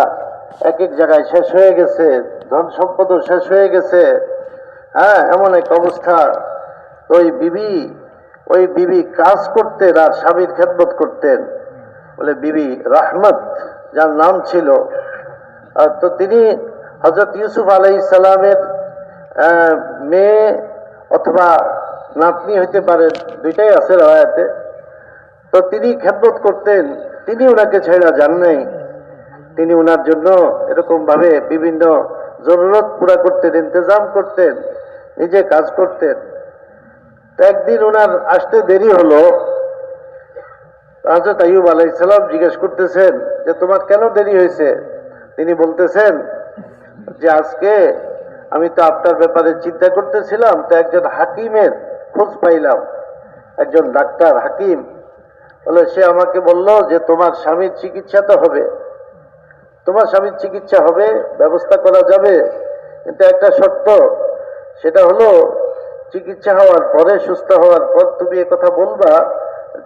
এক এক জায়গায় শেষ হয়ে গেছে, ধন সম্পদও শেষ হয়ে গেছে। এমন এক অবস্থা। ওই বিবি কাজ করতেন আর স্বামীর খেদমত করতেন, বলে বিবি রাহমত যার নাম ছিল। তো তিনি হযরত ইউসুফ আলাইহিস সালামের মেয়ে অথবা নাতনি হইতে পারে, দুইটাই আছে রায়াতে। তো তিনি খেদমত করতেন, তিনি ওনাকে ছেড়ে যান নাই। তিনি ওনার জন্য এরকম ভাবে বিভিন্ন জরুরত পুরা করতেন, ইন্তজাম করতেন, নিজে কাজ করতেন। তো একদিন ওনার আসতে দেরি হলো। হযরত আইয়ুব আলাইহিস সালাম জিজ্ঞেস করতেছেন যে তোমার কেন দেরি হয়েছে? তিনি বলতেছেন যে আজকে আমি তো আপনার ব্যাপারে চিন্তা করতেছিলাম, তো একজন হাকিমের খোঁজ পাইলাম, একজন ডাক্তার হাকিম। বলে সে আমাকে বলল যে তোমার স্বামীর চিকিৎসা তো হবে, তোমার স্বামীর চিকিৎসা হবে, ব্যবস্থা করা যাবে, কিন্তু একটা শর্ত, সেটা হলো চিকিৎসা হওয়ার পরে, সুস্থ হওয়ার পর তুমি কথা বলবা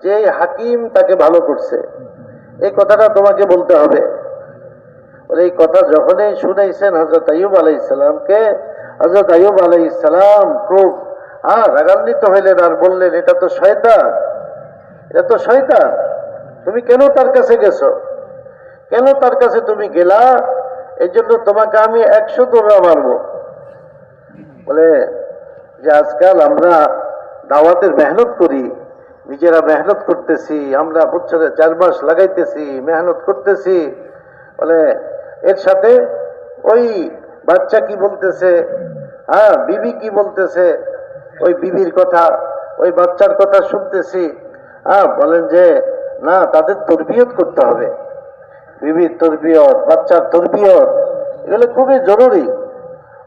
যে হাকিম তাকে ভালো করছে, এই কথাটা তোমাকে বলতে হবে। বলে এই কথা যখনই শুনাইছেন হযরত আইয়ুব আলাইহিস সালামকে, হযরত আইয়ুব আলাইহিস সালাম খুব রাগান্বিত হইলেন আর বললেন এটা তো শয়তান, এটা তো শয়তান, তুমি কেন তার কাছে গেছো, কেন তার কাছে তুমি গেলা? এই জন্য তোমাকে আমি 100 দৌড়া মারবো। বলে যে আজকাল আমরা দাওয়াতের মেহনত করি, নিজেরা মেহনত করতেছি, আমরা বছরে 4 মাস লাগাইতেছি, মেহনত করতেছি। বলে এর সাথে ওই বাচ্চা কি বলতেছে, বিবি কি বলতেছে, ওই বিবির কথা, ওই বাচ্চার কথা শুনতেছি। বলেন যে না, তাদের তরবিয়ত করতে হবে, বিবির তরবিয়ত, বাচ্চার তরবিয়ত, এগুলো খুবই জরুরি।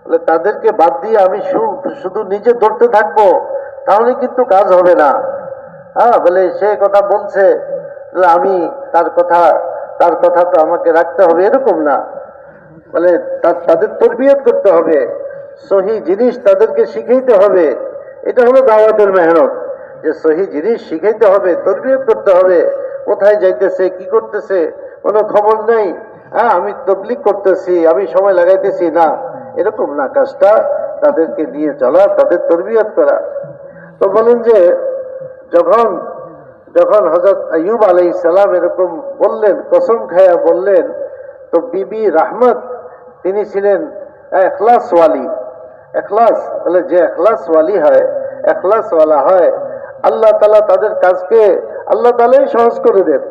বলে তাদেরকে বাদ দিয়ে আমি শুধু নিজে ধরতে থাকবো, তাহলে কিন্তু কাজ হবে না। বলে সে কথা বলছে, আমি তার কথা তো আমাকে রাখতে হবে, এরকম না। বলে তাদের তরবিয়ত করতে হবে, সহি জিনিস তাদেরকে শিখাইতে হবে। এটা হলো দাওয়াতের মেহনত, যে সহি জিনিস শিখাইতে হবে, তরবিয়ত করতে হবে। কোথায় যাইতেছে, কি করতেছে, কোনো খবর নেই, আমি তবলিগ করতেছি, আমি সময় লাগাইতেছি, না, এরকম না। কাজটা তাদেরকে নিয়ে চলা, তাদের তরবিয়ত করা। তো বলেন যে যখন হযরত আইয়ুব আলাইহিস সালাম এরকম বললেন, কসম খায়া বললেন, তো বিবি রাহমত তিনি ছিলেন এখলাসওয়ালি। এখলাস বলে যে এখলাসওয়ালি হয়, এখলাসওয়ালা হয়, আল্লাহ তাআলা তাদের কাজকে আল্লাহ তাআলাই সহজ করে দেন।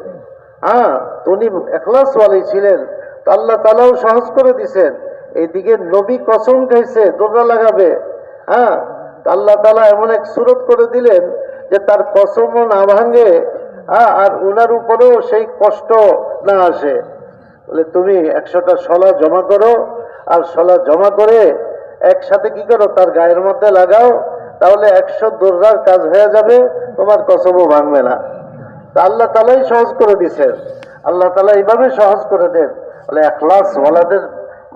উনি এখলাসওয়ালি ছিলেন, তো আল্লাহ তাআলাও সহজ করে দিছেন। এইদিকে নবী কসম খাইছে, দোররা লাগাবে, আল্লাহ তাআলা এমন এক সূরত করে দিলেন যে তার কসমও না ভাঙে, আর উনার উপরেও সেই কষ্ট না আসে। বলে তুমি 100টা শলা জমা করো, আর শলা জমা করে একসাথে কি করো, তার গায়ের মধ্যে লাগাও, তাহলে 100 দোররার কাজ হয়ে যাবে, তোমার কসমও ভাঙবে না। তা আল্লাহ তাআলাই সহজ করে দিছেন, আল্লাহ তাআলা এইভাবে সহজ করে দেন। বলে এখলাস ওয়ালাদের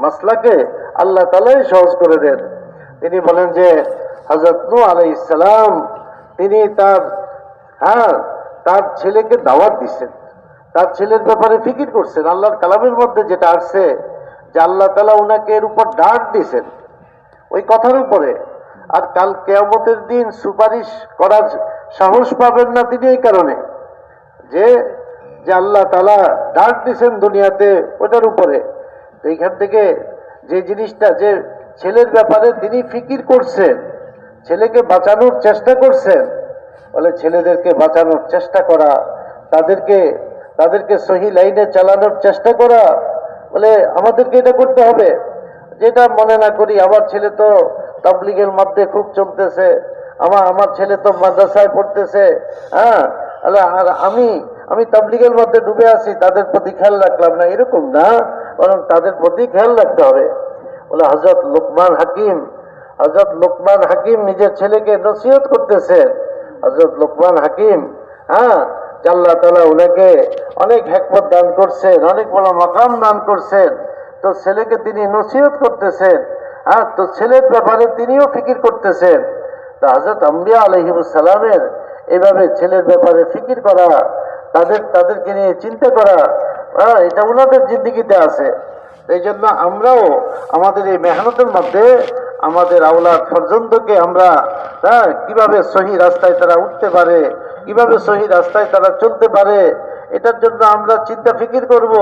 মাসলাকে আল্লাহ তাআলাই সহজ করে দেন। তিনি বলেন যে হযরত নূহ আলাইহিস সালাম তিনি তার ছেলেকে দাওয়াত দিচ্ছেন, তার ছেলের ব্যাপারে ফিকির করছেন। আল্লাহর কালামের মধ্যে যেটা আসছে যে আল্লাহ তাআলা উনাকে এর উপর ডাক দিয়েছেন ওই কথার উপরে। আর কাল কিয়ামতের দিন সুপারিশ করার সাহস পাবেন না তিনি এই কারণে যে যে আল্লাহ তাআলা ডাক দিয়েছেন দুনিয়াতে ওটার উপরে। তো এইখান থেকে যে জিনিসটা যে ছেলের ব্যাপারে তিনি ফিকির করছেন, ছেলেকে বাঁচানোর চেষ্টা করছেন, বলে ছেলেদেরকে বাঁচানোর চেষ্টা করা, তাদেরকে সহি লাইনে চালানোর চেষ্টা করা, বলে আমাদেরকে এটা করতে হবে। যেটা মনে না করি আমার ছেলে তো তাবলীগের মধ্যে খুব চলতেছে, আমার ছেলে তো মাদ্রাসায় পড়তেছে, আর আমি তাবলীগের মধ্যে ডুবে আছি, তাদের প্রতি খেয়াল রাখলাম না, এরকম না, বরং তাদের প্রতি খেয়াল রাখতে হবে। বলে হযরত লোকমান হাকিম নিজের ছেলেকে নসিহত করতেছেন। হযরত লোকমান হাকিম আল্লাহ তাআলা উনাকে অনেক হিকমত দান করছেন, অনেক বড় মাকাম দান করছেন। তো ছেলেকে তিনি নসিহত করতেছেন, তো ছেলের ব্যাপারে তিনিও ফিকির করতেছেন। তো হযরত আম্বিয়া আলাইহিস সালামের এইভাবে ছেলের ব্যাপারে ফিকির করা, তাদেরকে নিয়ে চিন্তা করা, এটা ওনাদের জিন্দেগিতে আছে। এই জন্য আমরাও আমাদের এই মেহনতের মধ্যে আমাদের আওলাদ ফরজন্দকে আমরা কিভাবে সহি রাস্তায় তারা উঠতে পারে, কিভাবে সহি রাস্তায় তারা চলতে পারে, এটার জন্য আমরা চিন্তা ফিকির করব।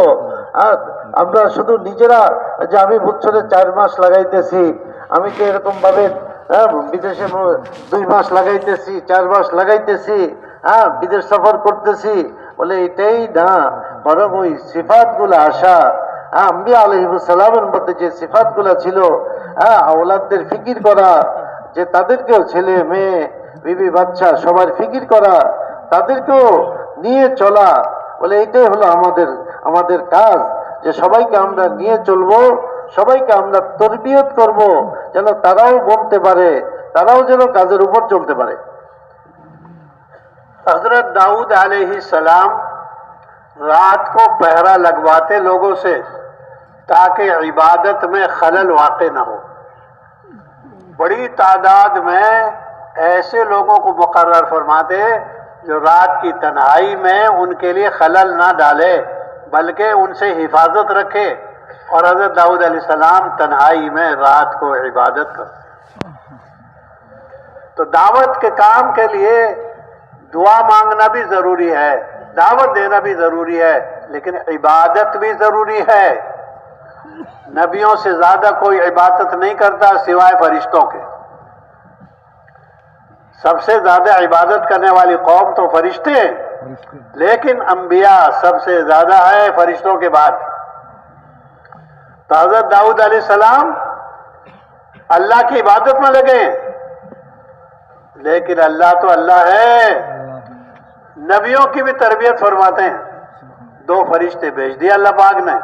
আর আমরা শুধু নিজেরা যে আমি বছরে 4 মাস লাগাইতেছি, আমি তো এরকম ভাবে বিদেশে 2 মাস লাগাইতেছি, 4 মাস লাগাইতেছি, বিদেশ সফর করতেছি, বলে এটাই না, বরং ওই সিফাতগুলো আসা, আম্বিয়া আলাইহিস সালামের মধ্যে যে সিফাতগুলো ছিল, আওলাদদের ফিকির করা, যে তাদেরকেও ছেলে মেয়ে বিবি বাচ্চা সবার ফিকির করা, তাদেরকেও নিয়ে চলা, বলে এটাই হলো আমাদের কাজ, যে সবাইকে আমরা নিয়ে চলবো, সবাইকে আমরা তরবিয়ত করব, যেন তারাও বলতে পারে, তারাও যেন কাজের উপর চলতে পারে। हजरत दाऊद अलैहिस्सलाम रात को पहरा लगवाते लोगों से ताकि इबादत में खलल वाक़ न हो। बड़ी तादाद में ऐसे लोगों को मुकर्रर फरमाते जो रात की तन्हाई में उनके लिए खलल ना डाले, बल्कि उनसे हिफाजत रखे। और हजरत दाऊद अलैहिस्सलाम तन्हाई में रात को इबादत कर। तो दावत के काम के लिए दुआ मांगना भी जरूरी है, दावत देना भी जरूरी है, लेकिन इबादत भी जरूरी है। नबियों से ज्यादा कोई इबादत नहीं करता सिवाय फरिश्तों के। सबसे ज्यादा इबादत करने वाली कौम तो फरिश्ते हैं, लेकिन अंबिया सबसे ज्यादा है फरिश्तों के बाद। तो हजरत दाऊद अलैहिस्सलाम अल्लाह की इबादत में लगे, लेकिन अल्लाह तो अल्लाह है, नबियों की भी तरबियत फरमाते हैं। 2 फरिश्ते भेज दिए अल्लाह पाक ने।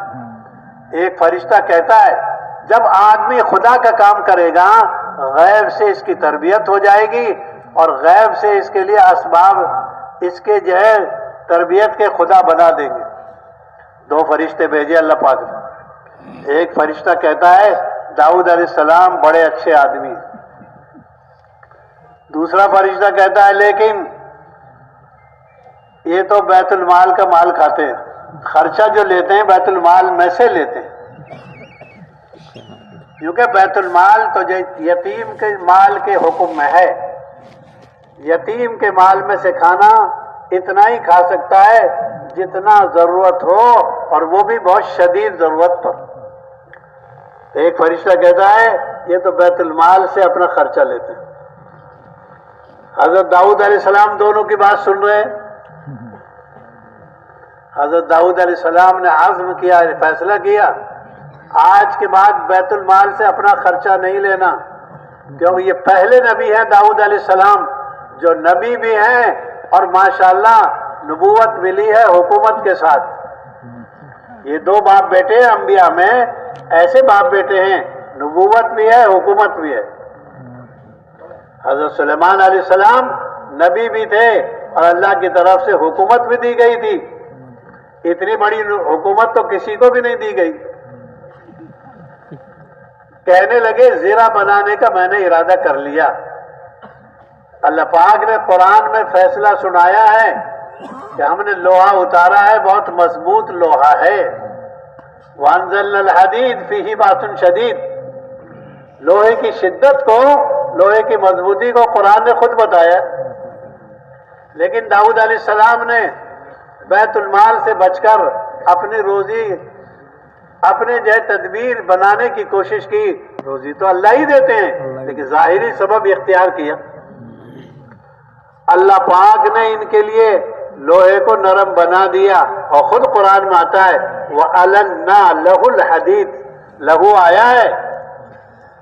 एक फरिश्ता कहता है जब आदमी खुदा का काम करेगा गैब से इसकी तरबियत हो जाएगी और गैब से इसके लिए असबाब इसके जो है तरबियत के खुदा बना देंगे। 2 फरिश्ते भेजे अल्लाह पाक ने। एक फरिश्ता कहता है दाऊद अलैहिस्सलाम बड़े अच्छे आदमी हैं। दूसरा फरिश्ता कहता है लेकिन ये तो बैतुल माल का माल खाते हैं, खर्चा जो लेते हैं बैतुल माल में से लेते हैं, क्योंकि बैतुल माल तो यतीम के माल के हुक्म में है। यतीम के माल में से खाना इतना ही खा सकता है जितना जरूरत हो, और वो भी बहुत शदीद जरूरत पर। एक फरिश्ता कहता है ये तो बैतुल माल से अपना खर्चा लेते हैं। हजरत दाऊद अलैहिस्सलाम दोनों की बात सुन रहे हैं। हजरत दाऊद अलैहिस्सलाम ने आज़्म किया, फैसला किया आज के बाद बैतुल माल से अपना खर्चा नहीं लेना, क्योंकि ये पहले नबी हैं दाऊद अलैहिस्सलाम, जो नबी भी हैं और माशाअल्लाह नबूवत मिली है हुकूमत के साथ। ये 2 बाप बेटे हैं अंबिया में, ऐसे बाप बेटे हैं, नबूवत भी है हुकूमत भी है। हजरत सुलेमान अलैहिस्सलाम नबी भी थे और अल्लाह की तरफ से हुकूमत भी दी गई थी। इतनी बड़ी हुकूमत तो किसी को भी नहीं दी गई। कहने लगे जीरा बनाने का मैंने इरादा कर लिया, अल्लाह पाक ने कुरान में फैसला सुनाया है कि हमने लोहा उतारा है, बहुत मजबूत लोहा है। वअंज़लनल हदीद फीही बासुन शदीद, लोहे की शिद्दत को, लोहे की मजबूती को कुरान ने खुद बताया। लेकिन दाऊद अलैहिस्सलाम ने बैतुल माल से बचकर अपनी रोजी, अपने जो तदबीर बनाने की कोशिश की। रोजी तो अल्लाह ही देते हैं, लेकिन ज़ाहिरी सबब इख्तियार किया। अल्लाह पाक ने इनके लिए लोहे को नरम बना दिया, और खुद कुरान में आता है वअलन्ना लहुल हदीद, लहू आया है,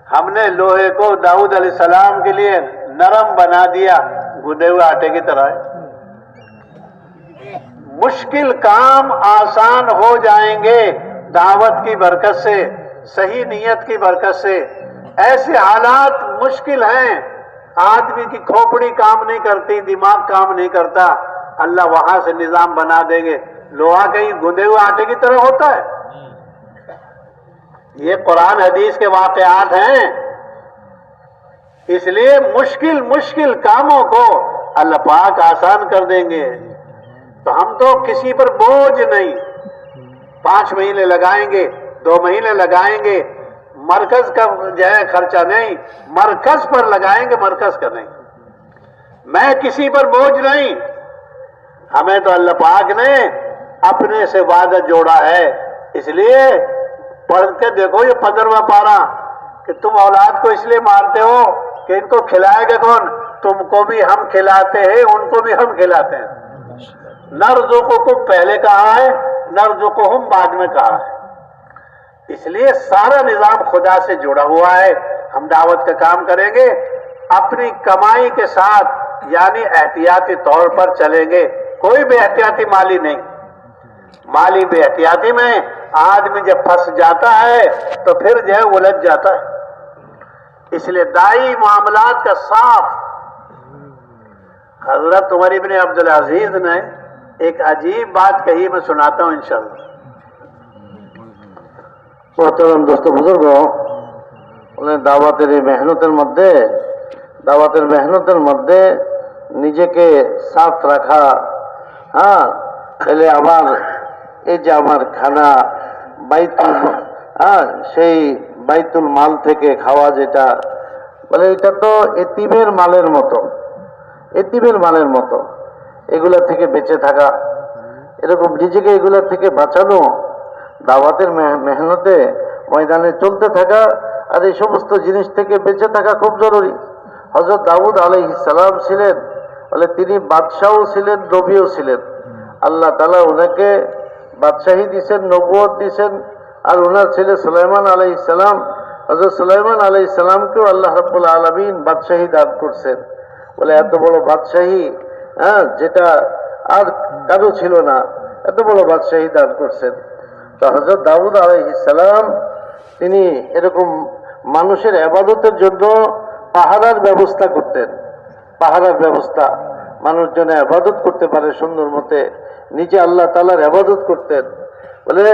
हमने लोहे को दाऊद अलैहिस्सलाम के लिए नरम बना दिया, गूंदे हुए आटे की तरह है। मुश्किल काम आसान हो जाएंगे दावत की बरकत से, सही नीयत की बरकत से। ऐसे हालात मुश्किल हैं, आदमी की खोपड़ी काम नहीं करती, दिमाग काम नहीं करता, अल्लाह वहां से निजाम बना देंगे। लोहा कहीं गूंदे हुए आटे की तरह होता है। ये कुरान हदीस के वाकयात हैं। इसलिए मुश्किल मुश्किल कामों को अल्लाह पाक आसान कर देंगे। तो हम तो किसी पर बोझ नहीं, 5 महीने लगाएंगे, 2 महीने लगाएंगे, मरकज का जो है खर्चा नहीं, मरकज पर लगाएंगे, मरकज का नहीं। मैं किसी पर बोझ नहीं, हमें तो अल्लाह पाक ने अपने से वादा जोड़ा है। इसलिए पढ़ के देखो ये 15वां पारा कि तुम औलाद को इसलिए मारते हो कि इनको खिलाएगा कौन? तुमको भी हम खिलाते हैं, उनको भी हम खिलाते हैं। नर्ज़ुकुकुम पहले कहा है, नर्ज़ुकुहुम बाद में कहा है। इसलिए सारा निजाम खुदा से जुड़ा हुआ है। हम दावत का काम करेंगे अपनी कमाई के साथ, यानी एहतियाती तौर पर चलेंगे, कोई बेहतियाती माली नहीं। माली बेहतियाती में आदमी जब फंस जाता है तो फिर जो है उलझ जाता है। इसलिए दाई मामलात का साफ। हजरत उमर इब्न अब्दुल अजीज ने एक अजीब बात कही, मैं सुनाता हूं इंशाअल्लाह। मोहतरम दोस्तों बुजुर्गों, उन्हें দাওয়াতের মেহনতের মধ্যে নিজেকে সাফ রাখা। হ্যাঁ, তাহলে আবার এই যে আমার খানা বাইতুল, সেই বাইতুল মাল থেকে খাওয়া, যেটা বলে এটা তো এতিমের মালের মতো, এতিমের মালের মতো। এগুলা থেকে বেঁচে থাকা, এরকম নিজেকে এগুলা থেকে বাঁচানো, দাওয়াতের মেহনতে ময়দানে চলতে থাকা, আর এই সমস্ত জিনিস থেকে বেঁচে থাকা খুব জরুরি। হযরত দাউদ আলাইহিস সালাম ছিলেন, বলে তিনি বাদশাহও ছিলেন, নবীও ছিলেন। আল্লাহ তাআলা ওনাকে বাদশাহী দিয়েছেন, নবুয়ত দিয়েছেন। আর ওনার ছেলে সুলাইমান আলাইহিস সালাম, হযরত সুলাইমান আলাইহিস সালামকেও আল্লাহ রাব্বুল আলামিন বাদশাহী দান করছেন। বলে এত বড় বাদশাহী, যেটা আর কারো ছিল না, এত বড় বাদশাহী দান করছেন। তো হযরত দাউদ আলাইহিস সালাম তিনি এরকম মানুষের ইবাদতের জন্য পাহারার ব্যবস্থা করতেন। পাহারার ব্যবস্থা, মানুষ যেন ইবাদত করতে পারে সুন্দর মতে, নিজে আল্লাহ তাআলার ইবাদত করতেন। বলে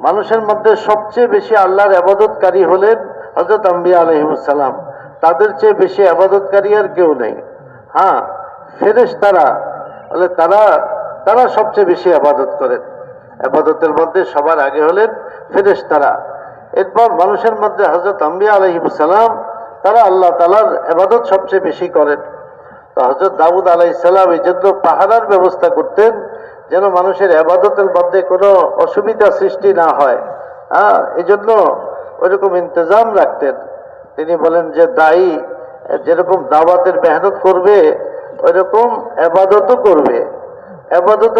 মানুষের মধ্যে সবচেয়ে বেশি আল্লাহর ইবাদতকারী হলেন হযরত আম্বিয়া আলাইহিস সালাম। তাদের চেয়ে বেশি ইবাদতকারী আর কেউ নেই। হ্যাঁ, ফেরেশতারা, বলে তারা সবচেয়ে বেশি ইবাদত করেন। ইবাদতের মধ্যে সবার আগে হলেন ফেরেশতারা। এরপর মানুষের মধ্যে হযরত আম্বিয়া আলাইহিস সালাম, তারা আল্লাহ তাআলার ইবাদত সবচেয়ে বেশি করেন। তো হযরত দাউদ আলাইহিস সালাম এই জন্য পাহারার ব্যবস্থা করতেন, যেন মানুষের ইবাদতের মধ্যে কোনো অসুবিধা সৃষ্টি না হয়। এই জন্য ওইরকম ইন্তজাম রাখতেন। তিনি বলেন যে দায়ী যেরকম দাওয়াতের মেহনত করবে, ওইরকম ইবাদতও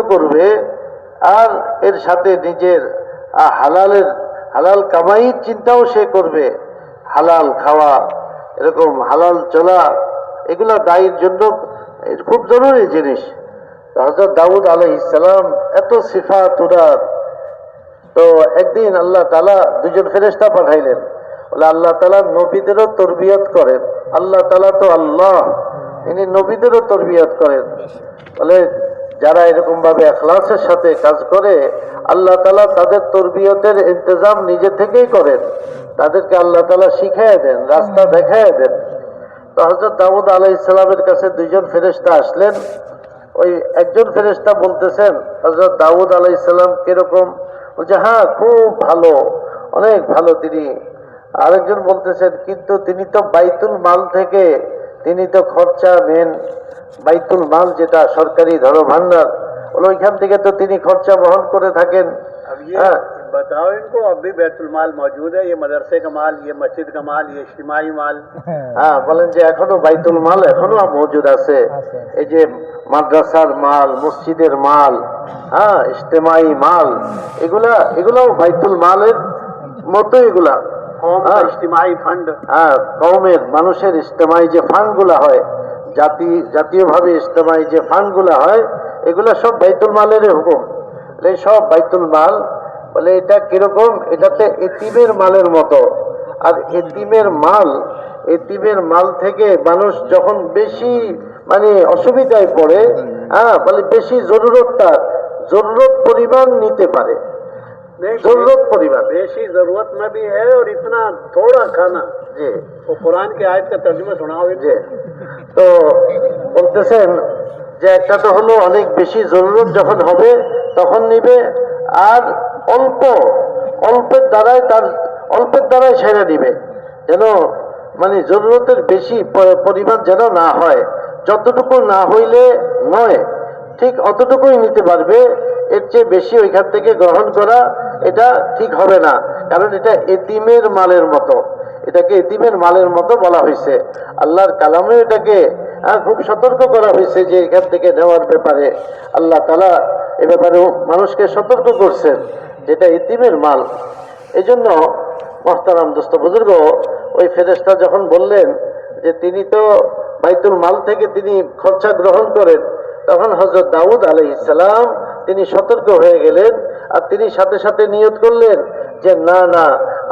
করবে, আর এর সাথে নিজের হালাল কামাইয়ের চিন্তাও সে করবে। হালাল খাওয়া, এরকম হালাল চলা, এগুলা দায়ীর জন্য খুব জরুরি জিনিস। হযরত দাউদ আলাইহিস সালাম এত সিফাত উনার। তো একদিন আল্লাহ তাআলা দুজন ফেরেশতা পাঠাইলেন। বলে আল্লাহ তাআলা নবীদেরও তরবিয়ত করেন। আল্লাহ তাআলা তো আল্লাহ, ইনি নবীদেরও তরবিয়ত করেন। বলে যারা এরকম ভাবে ইখলাসের সাথে কাজ করে, আল্লাহ তাআলা তাদের তরবিয়তের ইন্তজাম নিজে থেকেই করেন। তাদেরকে আল্লাহ তাআলা শিখাইয়া দেন, রাস্তা দেখাইয়া দেন। তো হযরত দাউদ আলাইহিস সালামের কাছে দুইজন ফেরেশতা আসলেন। ওই একজন ফেরেশতা বলতেছেন হযরত দাউদ আলাইহিস সালাম কিরকম? বলছে হ্যাঁ খুব ভালো, অনেক ভালো তিনি। আরেকজন বলতেছেন কিন্তু তিনি তো বাইতুল মাল থেকে তিনি তো খরচা নেন, বাইতুল মাল যেটা সরকারি ধরো ভান্ডার, ওইখান থেকে তো তিনি খরচা বহন করে থাকেন। अब ये बताओ इनको, अब भी बैतुल माल मौजूद है? ये मदरसे का माल, ये मस्जिद का माल, ये इज्तिमाई माल? হ্যাঁ, বলেন যে এখনো বাইতুল মাল এখনো মজুদ আছে। এই যে মাদ্রাসার মাল, মসজিদের মাল, হ্যাঁ ইজতেমাই মাল, এগুলাও বাইতুল মালের মতো। এগুলা कौम का इज्तिमाई फंड। হ্যাঁ, কওমের মানুষের ইজতেমাই যে ফান্ড গুলা হয়, জাতীয়ভাবে ইজতেমাই যে ফান্ড গুলা হয়, এগুলা সব বাইতুল মালের হুকুম। এই সব বাইতুল মাল বলে এটা কিরকম? এটাতে এতিমের মালের মতো। আর এতিমের মাল থেকে মানুষ যখন বেশি মানে অসুবিধায় পড়ে, হ্যাঁ বলে বেশি জরুরত পরিমাণ নিতে পারে, जरूरत परिवार बेशी जरूरत में भी है और इतना थोड़ा खाना। जी, वो कुरान की आयत का तर्जुमा सुनाओ। जी, তো বলতেছেন যে একটা তো হলো অনেক বেশি জরুরত যখন হবে তখন নিবে, আর অল্পের দ্বারাই ছেড়ে দিবে, যেন মানে জরুরতের বেশি পরিমাণ যেন না হয়। যতটুকু না হইলে নয়, ঠিক অতটুকুই নিতে পারবে। এর চেয়ে বেশি ওইখান থেকে গ্রহণ করা এটা ঠিক হবে না, কারণ এটা এতিমের মালের মতো। এটাকে এতিমের মালের মতো বলা হয়েছে। আল্লাহর কালামে এটাকে খুব সতর্ক করা হয়েছে যে এখান থেকে নেওয়ার ব্যাপারে। আল্লাহ তাআলা এ ব্যাপারে মানুষকে সতর্ক করছেন যেটা এতিমের মাল। এই জন্য মুহতারাম দোস্ত বুজুর্গ, ওই ফেরেশতা যখন বললেন যে তিনি তো বাইতুল মাল থেকে তিনি খরচা গ্রহণ করেন, তখন হযরত দাউদ আলাইহিস সালাম তিনি সতর্ক হয়ে গেলেন। আর তিনি সাথে সাথে নিয়ত করলেন যে না না,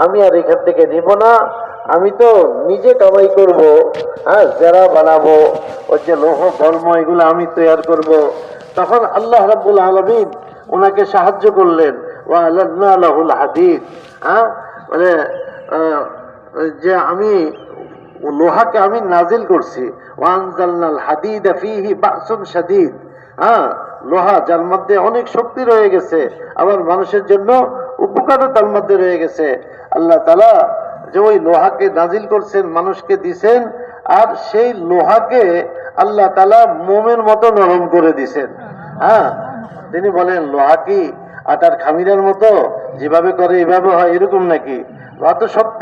আমি আর এখান থেকে নিব না, আমি তো নিজে কামাই করব, হ্যাঁ যারা বানাবো, ওই যে লৌহ ধর্ম এগুলো আমি তৈরি করব। তখন আল্লাহ রাব্বুল আলামিন ওনাকে সাহায্য করলেন। ওয়া আলান্না লাহুল হাদিদ, হ্যাঁ মানে যে আমি লোহাকে আমি নাজিল করছি। ওয়ানজালনাল হাদিদা ফীহি বাসুন শাদীদ, হ্যাঁ লোহা যার মধ্যে অনেক শক্তি রয়ে গেছে, আবার মানুষের জন্য উপকারও তার মধ্যে রয়ে গেছে। আল্লাহ তাআলা যে ওই লোহাকে নাজিল করছেন, মানুষকে দিছেন, আর সেই লোহাকে আল্লাহ তাআলা মোমের মতো নরম করে দিছেন। হ্যাঁ, তিনি বলেন লোহা কি আটার খামিরের মতো যেভাবে করে এভাবে হয় এরকম নাকি? লোহা তো শক্ত,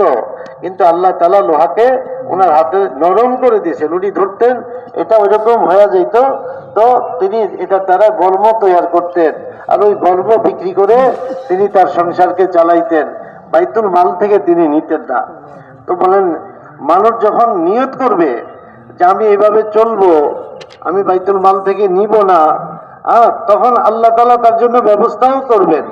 কিন্তু আল্লাহ তাআলা লোহাকে ওনার হাতে নরম করে দিয়েছেন। উনি ধরতেন এটা ওইরকম হয়ে যেত, তো তিনি এটার দ্বারা গর্ম তৈরি করতেন, আর ওই গর্ম বিক্রি করে তিনি তার সংসারকে চালাইতেন। বাইতুল মাল থেকে তিনি নিতেন না। তো বলেন মানুষ যখন নিয়ত করবে যে আমি এইভাবে চলবো, আমি বাইতুল মাল থেকে নিব না, তখন আল্লাহ তাআলা তার জন্য ব্যবস্থাও করবেন।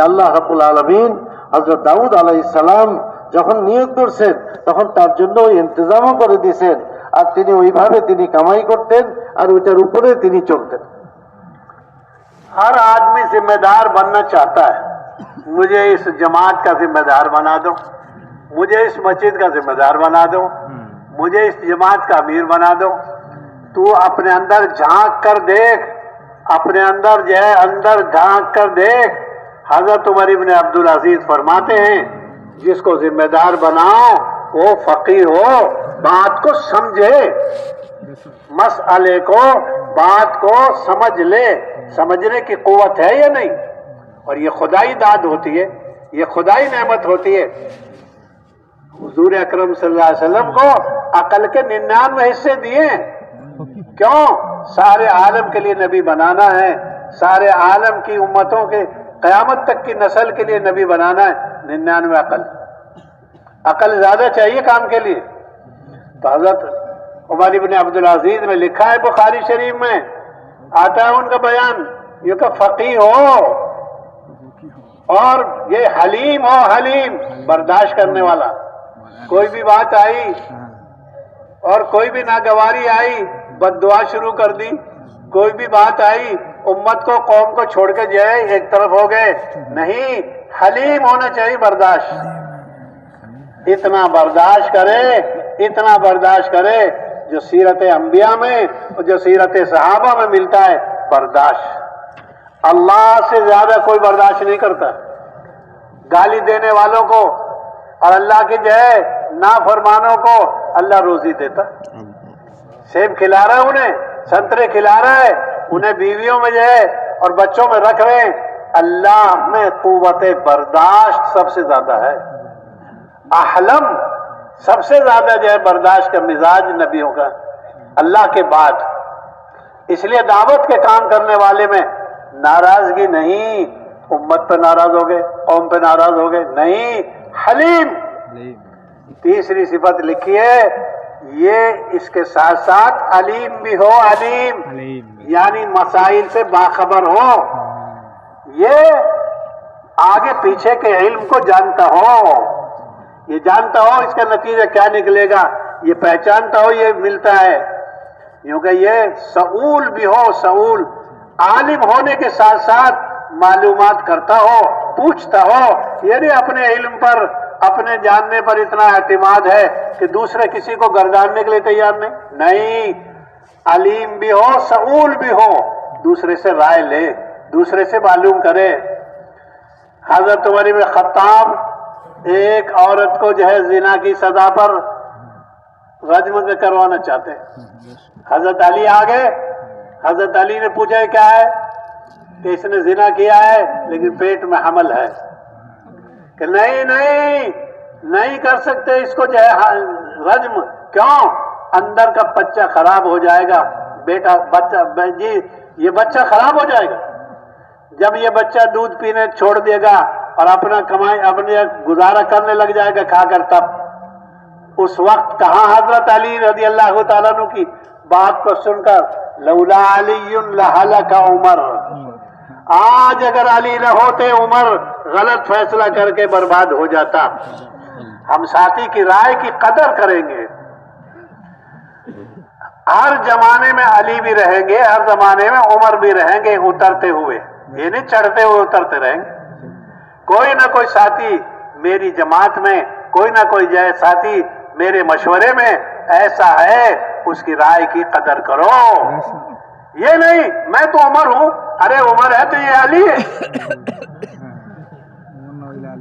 আল্লাহ রাব্বুল আলামিন হযরত দাউদ আলাইহিস সালাম যখন নিয়োগ করছেন তখন তার জন্য ওই ইন্তজামও করে দিয়েছেন, আর তিনি ওইভাবে তিনি কামাই করতেন আর ওইটার উপরে তিনি চলতেন। हर आदमी जिम्मेदार बनना चाहता है, मुझे इस जमात का जिम्मेदार बना दो, मुझे इस मस्जिद का जिम्मेदार बना दो, मुझे इस जमात का अमीर बना दो। तू अपने अंदर झांक कर देख, अपने अंदर जो है अंदर झांक कर देख। हजरत उमर इब्न अब्दुल अजीज फरमाते हैं जिसको जिम्मेदार बनाओ वो फकीह हो, बात को समझे, मसले को बात को समझ ले, समझने की कुव्वत है या नहीं। और ये खुदाई दाद होती है, ये खुदाई नेमत होती है। हुजूर अकरम सल्लल्लाहु अलैहि वसल्लम को अकल के 99 हिस्से दिए। क्यों? सारे आलम के लिए नबी बनाना है, सारे आलम की उम्मतों के कयामत तक की नस्ल के लिए नबी बनाना है। 99 अकल ज्यादा चाहिए काम के लिए। तो हजरत उमर इब्न अब्दुल अजीज में लिखा है, बुखारी शरीफ में आता है उनका बयान, ये का फकीह हो और ये हलीम हो, हलीम बर्दाश्त करने वाला। कोई भी बात आई और कोई भी नागवारी आई बद्दुआ शुरू कर दी, कोई भी बात आई उम्मत को कौम को छोड़ के जाए एक तरफ हो गए, नहीं, हलीम होना चाहिए, बर्दाश्त। इतना बर्दाश्त करे इतना बर्दाश्त करे जो सीरत अंबिया में और जो सीरत सहाबा में मिलता है बर्दाश्त। अल्लाह से ज्यादा कोई बर्दाश्त नहीं करता। गाली देने वालों को और अल्लाह की जो है नाफरमानों को अल्लाह रोजी देता। सेब खिला रहा है उन्हें, संतरे खिला रहा है उन्हें, बीवियों में जो है और बच्चों में रख रहे हैं। अल्लाह में कुव्वत बर्दाश्त सबसे ज्यादा है। अहलम सबसे ज्यादा जो है बर्दाश्त का मिजाज नबियों का अल्लाह के बाद। इसलिए दावत के काम करने वाले में नाराजगी नहीं, उम्मत पे नाराज हो गए, कौम पे नाराज हो गए, नहीं, हलीम। तीसरी सिफत लिखी है, ये इसके साथ साथ अलीम भी हो, अलीम यानी मसाइल से बाखबर हो, ये आगे पीछे के इल्म को जानता हो, ये जानता हो इसका नतीजा क्या निकलेगा, ये पहचानता हो, ये मिलता है। क्योंकि ये सऊल भी हो, सऊल आलिम होने के साथ साथ मालूमात करता हो, पूछता हो, ये नहीं अपने इल्म पर अपने जानने पर इतना एतमाद है कि दूसरे किसी को गर्दानने के लिए तैयार नहीं। अलीम भी हो, सऊल भी हो, दूसरे से राय ले, दूसरे से मालूम करे। हजरत उमर इब्न खत्ताब एक औरत को जो है जिना की सजा पर रज्म करवाना चाहते हैं। हजरत अली आ गए, हजरत अली ने पूछा क्या है कि इसने जिना किया है लेकिन पेट में हमल है, कि नहीं कर सकते इसको जो है रज्म। क्यों? अंदर का बच्चा खराब हो जाएगा, बेटा बच्चा जी ये बच्चा खराब हो जाएगा। जब ये बच्चा दूध पीने छोड़ देगा और अपना कमाई अपने गुजारा करने लग जाएगा खाकर, तब उस वक्त कहां हजरत अली रज़ी अल्लाह तआला अन्हु की बात को सुनकर लौला अलीयुन लहलका उमर, आज अगर अली न होते उमर गलत फैसला करके बर्बाद हो जाता। हम साथी की राय की कदर करेंगे। हर जमाने में अली भी रहेंगे, हर जमाने में उमर भी रहेंगे, उतरते हुए, ये नहीं चढ़ते हुए उतरते रहेंगे। कोई ना कोई साथी मेरी जमात में, कोई ना कोई जय साथी मेरे मशवरे में ऐसा है, उसकी राय की कदर करो। ये नहीं मैं तो उमर हूं, अरे उमर है तो ये अली है।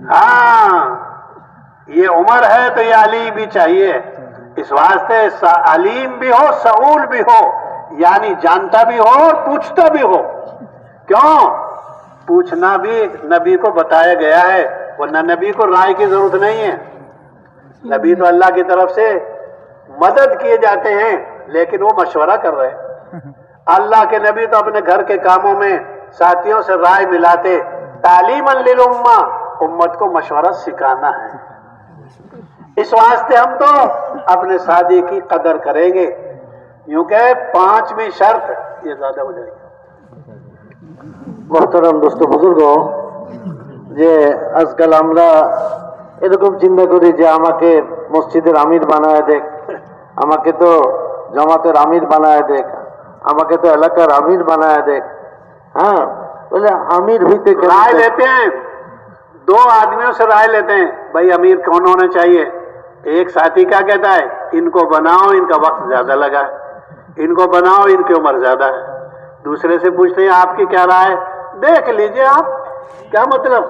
हाँ, ये उमर है तो ये अली भी चाहिए। इस वास्ते अलीम भी हो, सऊल भी हो, यानी जानता भी हो और पूछता भी हो। क्यों? पूछना भी नबी को बताया गया है, वरना नबी को राय की जरूरत नहीं है। नबी तो अल्लाह की तरफ से मदद किए जाते हैं, लेकिन वो मशवरा कर रहे हैं। अल्लाह के नबी तो अपने घर के कामों में साथियों से राय मिलाते। तालीमन लिल उम्मा, उम्मत को मशवरा सिखाना है। इस वास्ते हम तो अपने साथी की कदर करेंगे, क्योंकि पांचवी शर्त ये ज्यादा हो जाएगी। मोहतरम दोस्तों बुजुर्गों, যে আজকাল আমরা এরকম চিন্তা করি যে আমাকে মসজিদের আমির বানায় দেখ, আমাকে তো জামাতের আমির বানায় দেখ, আমাকে তো এলাকার আমির বানায় দেখ। हाँ, बोले अमीर हुई राय लेते हैं, दो आदमियों से राय लेते हैं, भाई अमीर कौन होना चाहिए। एक साथी क्या कहता है, इनको बनाओ, इनका वक्त ज्यादा लगा है, इनको बनाओ, इनकी उम्र ज्यादा है। दूसरे से पूछते हैं आपकी क्या राय है, देख लीजिए आप, क्या मतलब,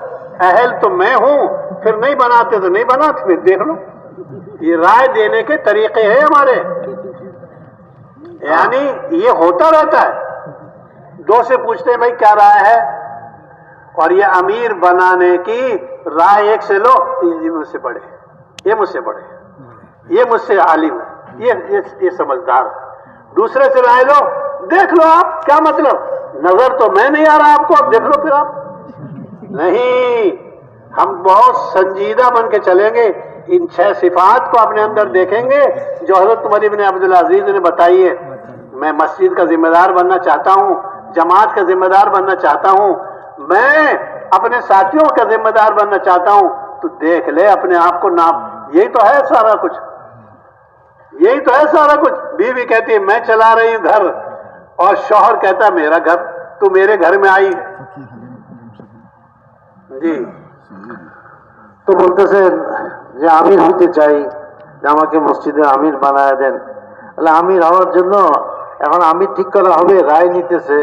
अहल तो मैं हूं, फिर नहीं बनाते तो नहीं बनाते, फिर देख लो। ये राय देने के तरीके हैं हमारे, यानी ये होता रहता है। दो से पूछते हैं भाई क्या राय है, और ये अमीर बनाने की राय एक से लो, ये मुझसे बड़े, ये मुझसे बड़े, ये मुझसे आलिम है, ये समझदार। दूसरे से राय लो, देख लो आप, क्या मतलब, नजर तो मैं नहीं आ रहा आपको, अब देख लो फिर आप। नहीं, हम बहुत संजीदा बन के चलेंगे। इन 6 सिफात को अपने अंदर देखेंगे जो हजरत उमर इब्न अब्दुल अजीज ने बताई है। मैं मस्जिद का जिम्मेदार बनना चाहता हूँ, जमात का जिम्मेदार बनना चाहता हूँ, मैं अपने साथियों का जिम्मेदार बनना चाहता हूँ, तो देख ले अपने आप को नाप। यही तो है सारा कुछ, यही तो है सारा कुछ। बीवी कहती है मैं चला रही हूं घर, और शौहर कहता है मेरा घर, तू मेरे घर में आई जी। তো বলতেছেন যে আমির হইতে চাই, যে আমাকে মসজিদে আমির বানায় দেন। তাহলে আমির হওয়ার জন্য এখন আমির ঠিক করা হবে, রায় নিতেছে।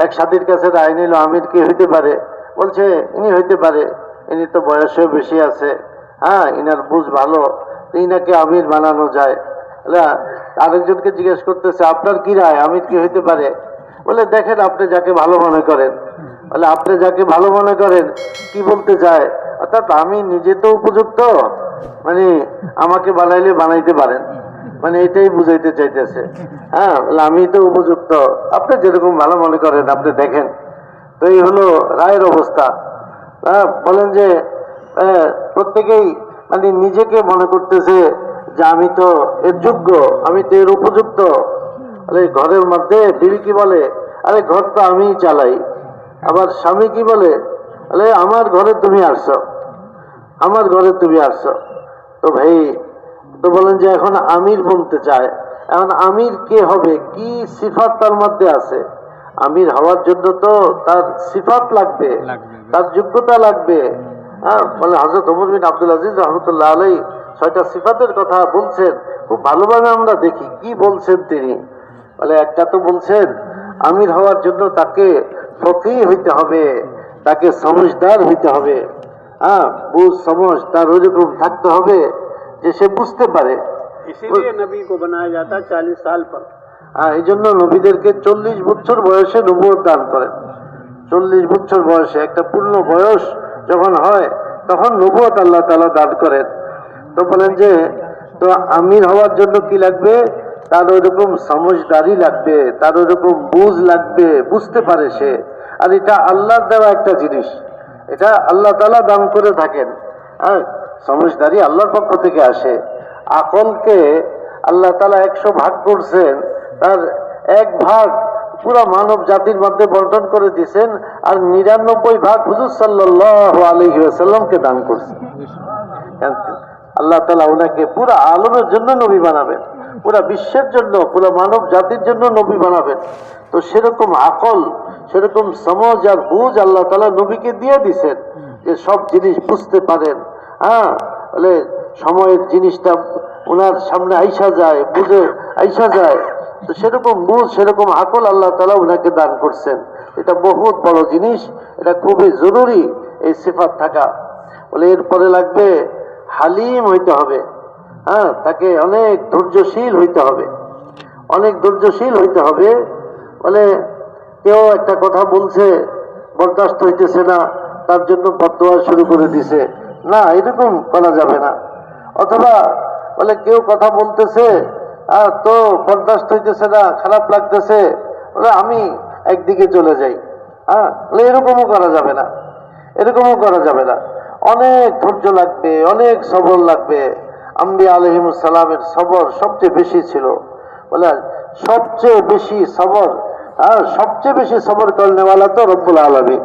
এক সাথীর কাছে রায় নিল আমির কে হইতে পারে, বলছে ইনি হইতে পারে, ইনি তো বয়সেও বেশি আছে, হ্যাঁ ইনার বুঝ ভালো, ইনাকে আমির বানানো যায়। আরেকজনকে জিজ্ঞেস করতেছে আপনার কি রায়, আমির কি হইতে পারে? বলে দেখেন আপনি যাকে ভালো মনে করেন। বলে আপনি যাকে ভালো মনে করেন কি বলতে চায়, অর্থাৎ আমি নিজে তো উপযুক্ত, মানে আমাকে বানাইলে বানাইতে পারেন, মানে এটাই বুঝাইতে চাইতেছে। হ্যাঁ, বলে আমি তো উপযুক্ত, আপনি যেরকম ভালো মনে করেন আপনি দেখেন। তো এই হলো রায়ের অবস্থা। বলেন যে প্রত্যেকেই মানে নিজেকে মনে করতেছে যে আমি তো এর যোগ্য, আমি তো এর উপযুক্ত। আরে ঘরের মধ্যে বিবি কি বলে, আরে ঘর তো আমিই চালাই। আবার স্বামী কি বলে, আরে আমার ঘরে তুমি আসছো, আমার ঘরে তুমি আসছো। তো ভাই তো বলেন যে এখন আমির বলতে চায়, এখন আমির কে হবে, কি সিফাত তার মধ্যে আছে? আমির হওয়ার জন্য তো তার সিফাত লাগবে, তার যোগ্যতা লাগবে। হ্যাঁ, বলে হযরত ওমর বিন আব্দুল আজিজ রাহমাতুল্লাহ আলাইহি 6টা সিফাতের কথা বলছেন, খুব ভালোভাবে আমরা দেখি কি বলছেন তিনি। বলে একটা তো বলছেন আমির হওয়ার জন্য তাকে ফকিহ হইতে হবে, তাকে সমঝদার হইতে হবে। হ্যাঁ, বুঝ সমঝ তার ওইরকম থাকতে হবে যে সে বুঝতে পারে। इसीलिए नबी को बनाया जाता है 40 साल पर। হ্যাঁ, এই জন্য নবীদেরকে 40 বছর বয়সে নবুয়ত দান করেন। 40 বছর বয়সে একটা পূর্ণ বয়স যখন হয় তখন নবুয়ত আল্লাহ তাআলা দান করেন। তো বলেন যে তো আমির হওয়ার জন্য কি লাগবে, তার ওইরকম সমঝদারি লাগবে, তার ওইরকম বুঝ লাগবে, বুঝতে পারে সে। আর এটা আল্লাহর দেওয়া একটা জিনিস, এটা আল্লাহ তাআলা দান করে থাকেন। হ্যাঁ, সমঝদারি আল্লাহর পক্ষ থেকে আসে। আকলকে আল্লাহ তাআলা 100 ভাগ করছেন, তার 1 ভাগ পুরো মানব জাতির মধ্যে বন্টন করে দিয়েছেন, আর 99 ভাগ হুজুর সাল্লাল্লাহু আলাইহি ওয়াসাল্লামকে দান করছেন। আল্লাহ তাআলা ওনাকে পুরো আলমের জন্য নবী বানাবেন, পুরো বিশ্বের জন্য, পুরো মানব জাতির জন্য নবী বানাবেন। তো সেরকম আকল, সেরকম সমঝ আর বুঝ আল্লাহ তাআলা নবীকে দিয়ে দিছেন যে সব জিনিস বুঝতে পারেন। হ্যাঁ, বলে সময়ের জিনিসটা ওনার সামনে আইসা যায়, বুঝে আইসা যায়। তো সেরকম বুঝ, সেরকম আকল আল্লাহ তাআলা ওনাকে দান করছেন। এটা বহুত বড় জিনিস, এটা খুবই জরুরি এই সিফাত থাকা। বলে এরপরে লাগবে হালিম হইতে হবে। হ্যাঁ, তাকে অনেক ধৈর্যশীল হইতে হবে, অনেক ধৈর্যশীল হইতে হবে। বলে কেউ একটা কথা বলছে, বরদাস্ত হইতেছে না, তার জন্য বদদোয়া শুরু করে দিছে, না এরকম করা যাবে না। অথবা বলে কেউ কথা বলতেছে তো বরদাস্ত হইতেছে না, খারাপ লাগতেছে, বলে আমি একদিকে চলে যাই। হ্যাঁ, বলে এরকমও করা যাবে না, এরকমও করা যাবে না। অনেক ধৈর্য লাগবে, অনেক সবর লাগবে। আম্বিয়া আলাইহিমুস সালামের সবর সবচেয়ে বেশি ছিল। বলে সবচেয়ে বেশি সবর, সবচেয়ে বেশি সবর করনেওয়ালা তো রব্বুল আলামিন।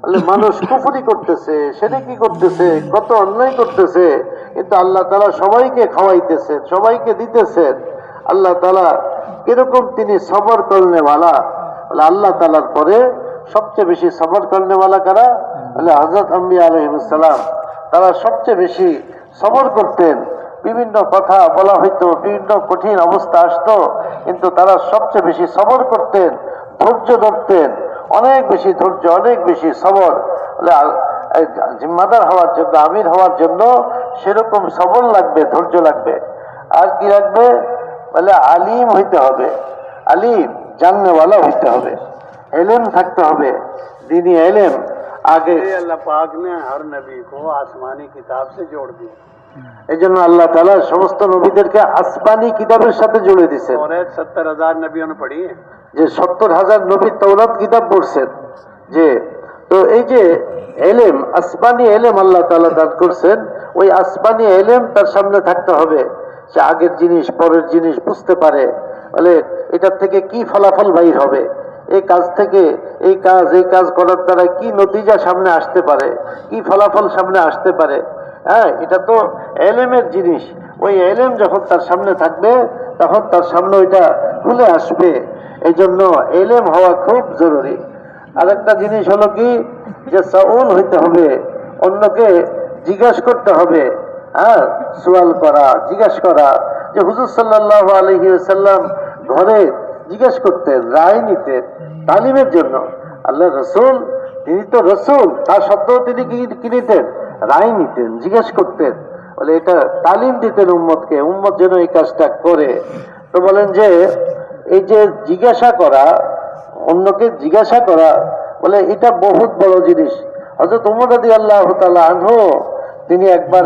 বলে মানুষ কুফরি করতেছে, শিরকি করতেছে, কত অন্যায় করতেছে, কিন্তু আল্লাহ তাআলা সবাইকে খাওয়াইতেছেন, সবাইকে দিতেছেন। আল্লাহ তাআলা কিরকম তিনি সবর করনেওয়ালা। বলে আল্লাহ তাআলার পরে সবচেয়ে বেশি সবর করনেওয়ালা কারা? বলে হযরত আম্বিয়া আলাইহিস সালাম, তারা সবচেয়ে বেশি সবর করতেন। বিভিন্ন কথা বলা হইতো, বিভিন্ন কঠিন অবস্থা আসতো, কিন্তু তারা সবচেয়ে বেশি সবর করতেন, ধৈর্য ধরতেন, অনেক বেশি ধৈর্য, অনেক বেশি সবর। বলে জিম্মাদার হওয়ার জন্য, আমির হওয়ার জন্য সেরকম সবর লাগবে, ধৈর্য লাগবে। আর কি লাগবে? বলে আলিম হইতে হবে, আলিম জাননেওয়ালা হইতে হবে, এলেম থাকতে হবে, দ্বীনি এলেম। আগে अल्लाह पाक ने हर नबी को आसमानी किताब से जोड़ दिया। এই জন্য আল্লাহ তাআলা সমস্ত নবীদেরকে আসমানি কিতাবের সাথে জুড়ে দিয়েছেন। और 70,000 नबियों ने पढ़ी है। যে 70,000 নবী তাওরাত কিতাব পড়ছেন। যে তো এই যে এলেম, আসমানি এলেম আল্লাহ তাআলা দান করছেন, ওই আসমানি এলেম তার সামনে থাকতে হবে। সে আগের জিনিস পরের জিনিস বুঝতে পারে। বলে এটার থেকে কি ফলাফল বাইর হবে, এই কাজ থেকে এই কাজ করার দ্বারা কি নতিজা সামনে আসতে পারে, কি ফলাফল সামনে আসতে পারে। হ্যাঁ, এটা তো এলেমের জিনিস। ওই এলেম যখন তার সামনে থাকবে তখন তার সামনে ওইটা খুলে আসবে। এই জন্য এলেম হওয়া খুব জরুরি। আর একটা জিনিস হলো কি, যে সাউল হইতে হবে, অন্যকে জিজ্ঞাসা করতে হবে। হ্যাঁ, সোয়াল করা, জিজ্ঞাসা করা, যে হুজুর সাল্লাল্লাহু আলাইহি ওয়াসাল্লাম ঘরে জিজ্ঞেস করতেন, রায় নিতেন তালিমের জন্য। আল্লাহ রসুল, তিনি তো রসুল, তা সত্ত্বেও তিনি কি নিতেন? রায় নিতেন, জিজ্ঞেস করতেন, বলে এটা তালিম দিতেন উম্মতকে, উম্মত যেন এই কাজটা করে। তো বলেন যে এই যে জিজ্ঞাসা করা, অন্যকে জিজ্ঞাসা করা, বলে এটা বহুত বড় জিনিস। হযরত ওমর রাদিয়াল্লাহু তাআলা আনহু, তিনি একবার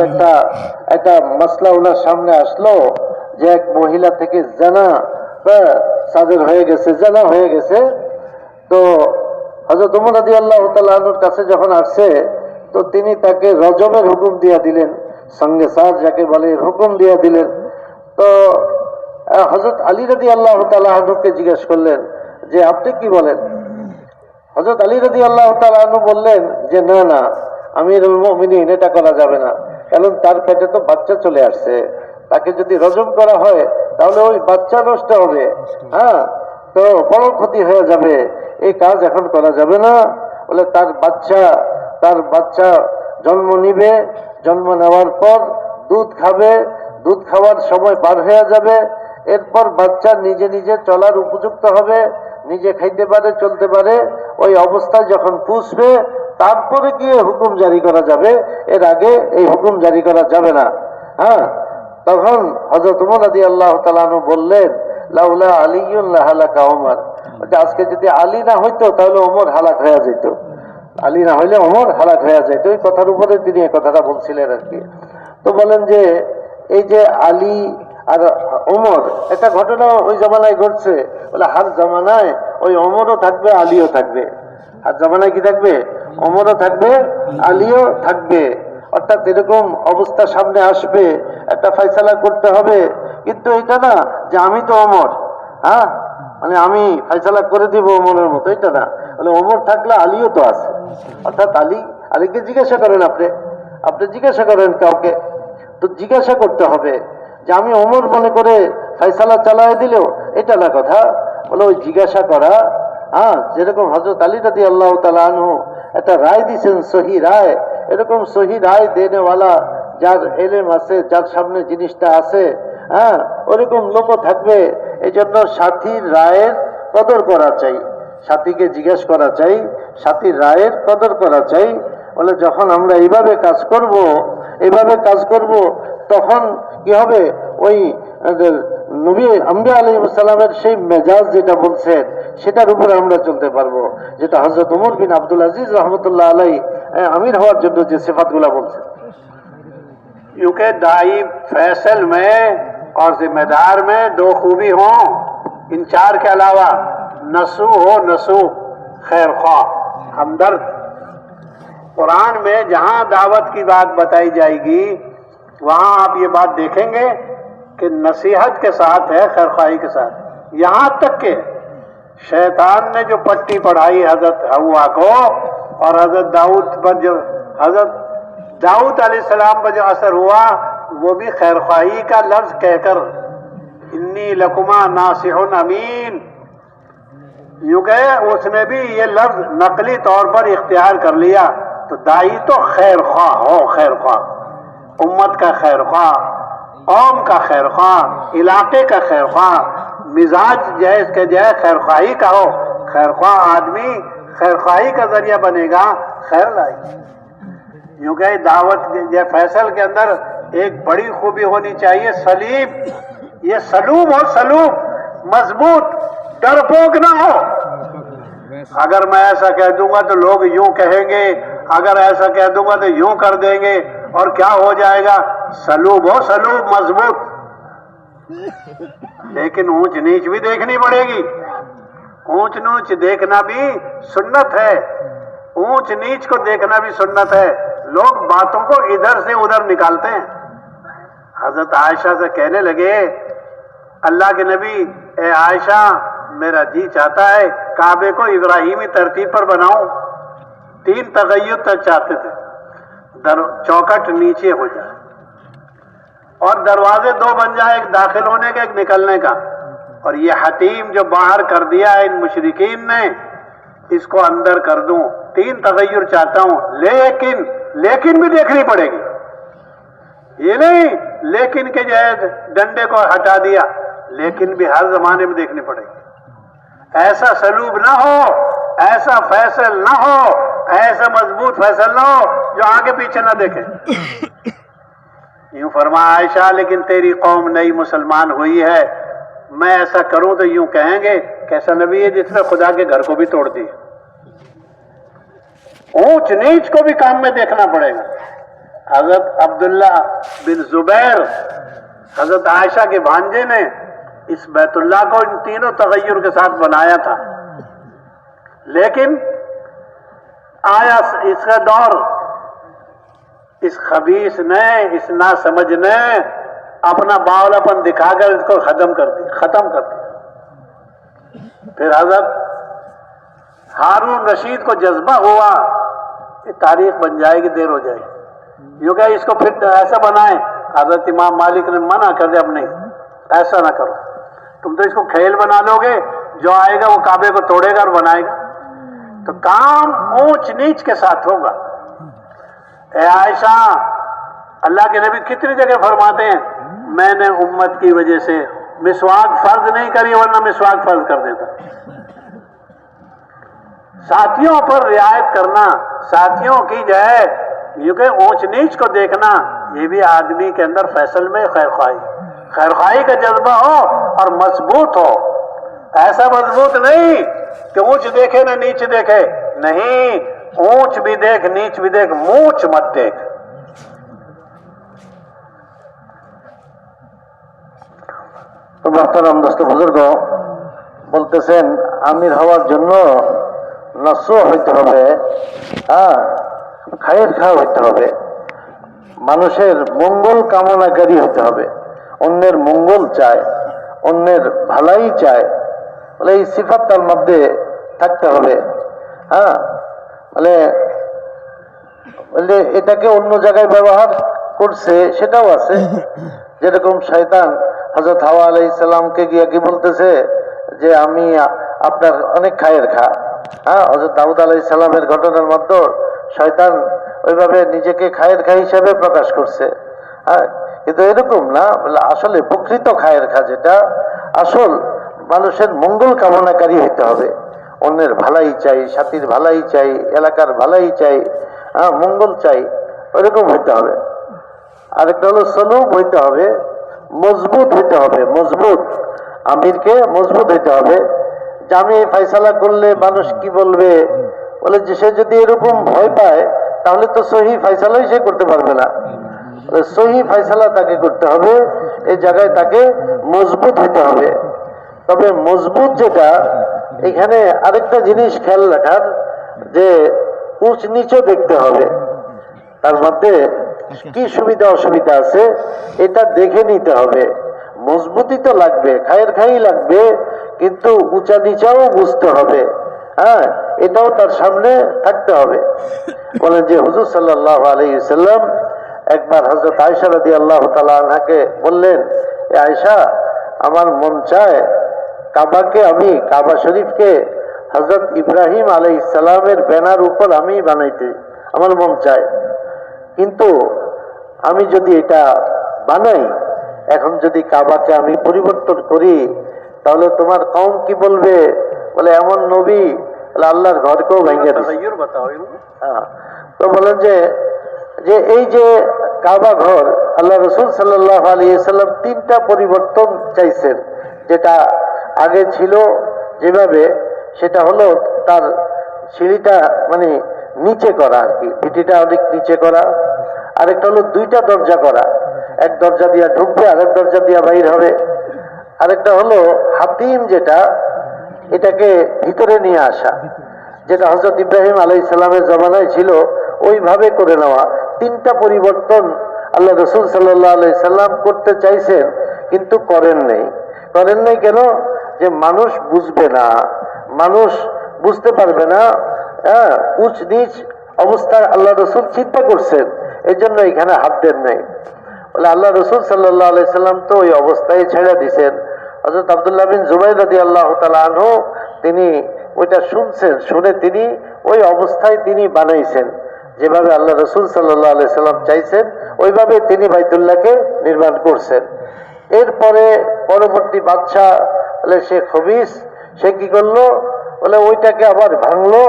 একটা মাসলা ওনার সামনে আসলো যে এক মহিলা থেকে জানা সাদের হয়ে গেছে, জানা হয়ে গেছে। তো হযরত ওমর রাদিয়াল্লাহু তাআলা আনহুর কাছে যখন আসছে, তো তিনি তাকে রজমের হুকুম দিয়া দিলেন, সঙ্গে সার যাকে বলে হুকুম দিয়া দিলেন। তো হযরত আলী রাদিয়াল্লাহু তাআলা আনহুকে জিজ্ঞেস করলেন যে আপনি কি বলেন? হযরত আলী রাদিয়াল্লাহু তাআলা আনহু বললেন যে না না, আমিরুল মুমিনিন, এটা করা যাবে না, কারণ তার পেটে তো বাচ্চা চলে আসছে, তাকে যদি রজম করা হয় তাহলে ওই বাচ্চা নষ্ট হবে, হ্যাঁ, তো বড় ক্ষতি হয়ে যাবে, এই কাজ এখন করা যাবে না। বলে তার বাচ্চা জন্ম নিবে, জন্ম নেওয়ার পর দুধ খাবে, দুধ খাওয়ার সময় পার হয়ে যাবে, এরপর বাচ্চা নিজে নিজে চলার উপযুক্ত হবে, নিজে খাইতে পারে, চলতে পারে, ওই অবস্থায় যখন পুষবে তারপরে গিয়ে হুকুম জারি করা যাবে, এর আগে এই হুকুম জারি করা যাবে না। হ্যাঁ, তখন হযরত ওমর রাদিয়াল্লাহু তাআলা আনহু বললেন, লাউলা আলিয়ুন লাহালাকা ওমর, আজকে যদি আলী না হইতো তাহলে ওমর হালাক হয়ে যেত, আলী না হইলে ওমর হালাক হয়ে যেত। এই কথার উপরে তিনি এই কথাটা বলছিলেন আর কি। তো বলেন যে এই যে আলী আর ওমর, একটা ঘটনা ওই জামানায় ঘটছে, বলে হার জামানায় ওই ওমরও থাকবে, আলীও থাকবে। আর জামানায় কি থাকবে? ওমরও থাকবে, আলীও থাকবে। অর্থাৎ এরকম অবস্থা সামনে আসবে, একটা ফয়সালা করতে হবে। কিন্তু এটা না যে আমি তো ওমর, হ্যাঁ, মানে আমি ফয়সালা করে দিব ওমরের মতো, এটা না। বলে ওমর থাকলে আলীও তো আছে। অর্থাৎ আলীকে জিজ্ঞাসা করেন, আপনি জিজ্ঞাসা করেন কাউকে, তো জিজ্ঞাসা করতে হবে যে আমি ওমর মনে করে ফয়সালা চালায় দিলেও এটা না কথা। বলে ওই জিজ্ঞাসা করা, হ্যাঁ, যেরকম হযরত আলী রাদিয়াল্লাহু তাআলা আনহু একটা রায় দিয়েছেন, সহি রায়, এরকম সহি রায় দেনেওয়ালা যার এলেম আছে, যার সামনে জিনিসটা আছে, হ্যাঁ, ওরকম লোকও থাকবে। এই জন্য সাথীর রায়ের কদর করা চাই, সাথীকে জিজ্ঞেস করা চাই, সাথীর রায়ের কদর করা চাই। বলে যখন আমরা এইভাবে কাজ করব তখন কি হবে? ওই নবী আম্বিয়া আলাইহিস সালামের সেই মেজাজ যেটা বলছেন সেটার উপরে আমরা চলতে পারবো, যেটা হযরত ওমর বিন আব্দুল আজিজ রাহমাতুল্লাহ আলাইহি আমির হওয়ার জন্য যে সিফাতগুলো বলছেন। क्योंकि दाई फैसल में और जिम्मेदार में दो खूबी हों, इन चार के अलावा नसू हो, नसू खैर ख्वाह, हमदर्द। कुरान में जहां दावत की बात बताई जाएगी वहां आप ये बात देखेंगे कि नसीहत के साथ है, खैरख्वाही के साथ। यहां तक के शैतान ने जो पट्टी पढ़ाई हजरत हव्वा को और हजरत दाऊद पर, जो हजरत दाऊद अलैहिस्सलाम पर जो असर हुआ, वो भी खैरख्वाही का लफ्ज कहकर इन्नी लकुमा नासिहुन अमीन, यूं कहे उसने भी ये लफ्ज नकली तौर पर इख्तियार कर लिया। तो दाई तो खैर ख्वाह हो, खैर ख्वाह, उम्मत का खैर ख्वाह, कौम का खैर ख्वाह, इलाके का खैर ख्वाह, मिजाज जैस के जय खैर ख्वाही का हो। खैर ख्वाह आदमी खैर ख्वाही का जरिया बनेगा, खैर लाएगा। यूं कहे दावत या फैसल के अंदर एक बड़ी खूबी होनी चाहिए, सलीम, ये सलूब हो, सलूब मजबूत, डरपोक ना हो। अगर मैं ऐसा कह दूंगा तो लोग यूं कहेंगे, अगर ऐसा कह दूंगा तो यूं कर देंगे, और क्या हो जाएगा? सलूब हो, सलूब मजबूत। लेकिन ऊंच नीच भी देखनी पड़ेगी, ऊंच नीच देखना भी सुन्नत है, ऊंच नीच को देखना भी सुन्नत है। लोग बातों को इधर से उधर निकालते हैं। हजरत आयशा से कहने लगे, अल्लाह के नबी, ए आयशा, मेरा जी चाहता है काबे को इब्राहिमी तरतीब पर बनाऊं। 3 तगय्युर तक चाहते थे, चौखट नीचे हो जाए और दरवाजे 2 बन जाए, एक दाखिल होने का, एक निकलने का। और ये हतीम जो बाहर कर दिया है इन मुशरिकीन ने, इसको अंदर कर दूं। 3 तगय्युर चाहता हूं, लेकिन भी देखनी पड़ेगी। ये नहीं लेकिन के जो है डंडे को हटा दिया, लेकिन भी हर जमाने में देखनी पड़ेगी। ऐसा सलूब ना हो, ऐसा फैसल ना हो, ऐसा मजबूत फैसल ना हो जो आगे पीछे ना देखे। यूं फरमाया आयशा, लेकिन तेरी कौम नई मुसलमान हुई है, मैं ऐसा करूं तो यूं कहेंगे कैसा नबी है जिसने खुदा के घर को भी तोड़ दिया। ऊंच नीच को भी काम में देखना पड़ेगा। हजरत अब्दुल्ला बिन जुबैर, हजरत आयशा के भांजे ने इस बैतुल्लाह को इन तीनों तगय्युर के साथ बनाया था, लेकिन आया इसका दौर, इस खबीस ने, इस नासमझ ने अपना बावलापन दिखाकर इसको खत्म कर दिया। फिर हजरत हारून रशीद को जज्बा हुआ, ये तारीख बन जाएगी, देर हो जाएगी, यूं क्या इसको फिर ऐसा बनाए। हजरत इमाम मालिक ने मना कर दिया, अब नहीं, ऐसा ना करो, तुम तो इसको खेल बना लोगे, जो आएगा वो काबे को तोड़ेगा और बनाएगा। तो काम ऊंच नीच के साथ होगा। ए आयशा, अल्लाह के नबी कितनी जगह फरमाते हैं, मैंने उम्मत की वजह से मिसवाक फर्ज नहीं करी वरना मिसवाक फर्ज कर देता। साथियों पर रियायत करना, साथियों की जो है यूं ऊंच नीच को देखना, ये भी आदमी के अंदर फैसल में खैरखाई का जज्बा हो और मजबूत हो। ऐसा मजबूत नहीं कि ऊंच देखे ना नीच देखे, नहीं, ऊंच भी देख नीच भी देख, मूंछ मत देख। तो मोहतरम दोस्त बुजुर्ग বলতেছেন আমির হওয়ার জন্য নসো হইতে হবে, খায়ের খা হইতে হবে, মানুষের মঙ্গল কামনাকারী হতে হবে, অন্যের মঙ্গল চায়, অন্যের ভালাই চায়, বলে এই সিফাত তার মধ্যে থাকতে হবে। বলে এটাকে অন্য জায়গায় ব্যবহার করছে সেটাও আছে, যেরকম শয়তান হযরত হাওয়া আলাইহিস সালামকে গিয়ে কি বলতেছে যে আমি আপনার অনেক খায়ের খা। হযরত দাউদ আলাইহিস সালামের ঘটনার মধ্যে শয়তান ওইভাবে নিজেকে খায়ের খা হিসেবে প্রকাশ করছে। কিন্তু এরকম না, বলে আসলে প্রকৃত খায়ের খা যেটা, আসল মানুষের মঙ্গল কামনাকারী হইতে হবে, অন্যের ভালাই চাই, সাথীর ভালাই চাই, এলাকার ভালাই চাই, মঙ্গল চাই, ওইরকম হইতে হবে। আরেকটা হলো সলুব হইতে হবে, মজবুত হইতে হবে, মজবুত, আমিরকে মজবুত হইতে হবে। যে আমি ফয়সালা করলে মানুষ কি বলবে, বলে যে সে যদি এরকম ভয় পায় তাহলে তো সহি ফয়সালাই সে করতে পারবে না, সহি ফয়সালা তাকে করতে হবে, এই জায়গায় তাকে মজবুত হইতে হবে। তবে মজবুত যেটা, এখানে আরেকটা জিনিস খেয়াল রাখার, যে উঁচ নিচও দেখতে হবে, তার মধ্যে কি সুবিধা অসুবিধা আছে এটা দেখে নিতে হবে। মজবুতি তো লাগবে, খায়ের খাই লাগবে, কিন্তু উঁচা নিচাও বুঝতে হবে, এটাও তার সামনে থাকতে হবে। বলেন যে হুজুর সাল্লাল্লাহু আলাইহি ওয়াসাল্লাম একবার হযরত আয়েশা রাদিয়াল্লাহু তাআলা আনহাকে বললেন, এ আয়েশা, আমার মন চায় কাবাকে, আমি কাবা শরীফকে হযরত ইব্রাহিম আলাইহিস সালামের ব্যানার উপর আমি বানাইতে আমার মন চায়, কিন্তু আমি যদি এটা বানাই, এখন যদি কাবাকে আমি পরিবর্তন করি তাহলে তোমার কওম কি বলবে, বলে এমন নবী আল্লাহর ঘরকেও ভেঙে দিয়েছে। তো বলেন যে এই যে কাবা ঘর, আল্লাহ রাসূল সাল্লাল্লাহু আলাইহি ওয়াসাল্লাম তিনটা পরিবর্তন চাইছেন। যেটা আগে ছিল যেভাবে, সেটা হলো তার সিঁড়িটা মানে নিচে করা, আর কি ভিটিটা অনেক নিচে করা। আরেকটা হলো দুইটা দরজা করা, এক দরজা দিয়া ঢুকবে, আরেক দরজা দিয়া বাইর হবে। আরেকটা হলো হাতিম, যেটা এটাকে ভিতরে নিয়ে আসা, যেটা হযরত ইব্রাহিম আলাইহিস সালামের জমানায় ছিল, ওইভাবে করে নেওয়া। তিনটা পরিবর্তন আল্লাহ রাসূল সাল্লাল্লাহু আলাইহি সাল্লাম করতে চাইছেন, কিন্তু করেন নাই। কেন? যে মানুষ বুঝবে না, মানুষ বুঝতে পারবে না, উঁচ নিচ অবস্থা আল্লাহ রাসূল চিন্তা করছেন, এই জন্য এখানে হাত দেন নাই। বলে আল্লাহ রাসূল সাল্লাল্লাহু আলাইহি সাল্লাম তো ওই অবস্থায় ছেড়ে দিয়েছেন। হযরত আব্দুল্লাহ বিন জুবাইর রাদিয়াল্লাহু তাআলা আনহু তিনি ওইটা শুনছেন, শুনে তিনি ওই অবস্থায় তিনি বানাইছেন যেভাবে আল্লাহ রসুল সাল্লাল্লাহু আলাইহি সাল্লাম চাইছেন ওইভাবে তিনি বাইতুল্লাহকে নির্মাণ করছেন। এরপরে পরবর্তী বাদশাহ বলে শেখ হবিস, সে কি করলো বলে ওইটাকে আবার ভাঙলো,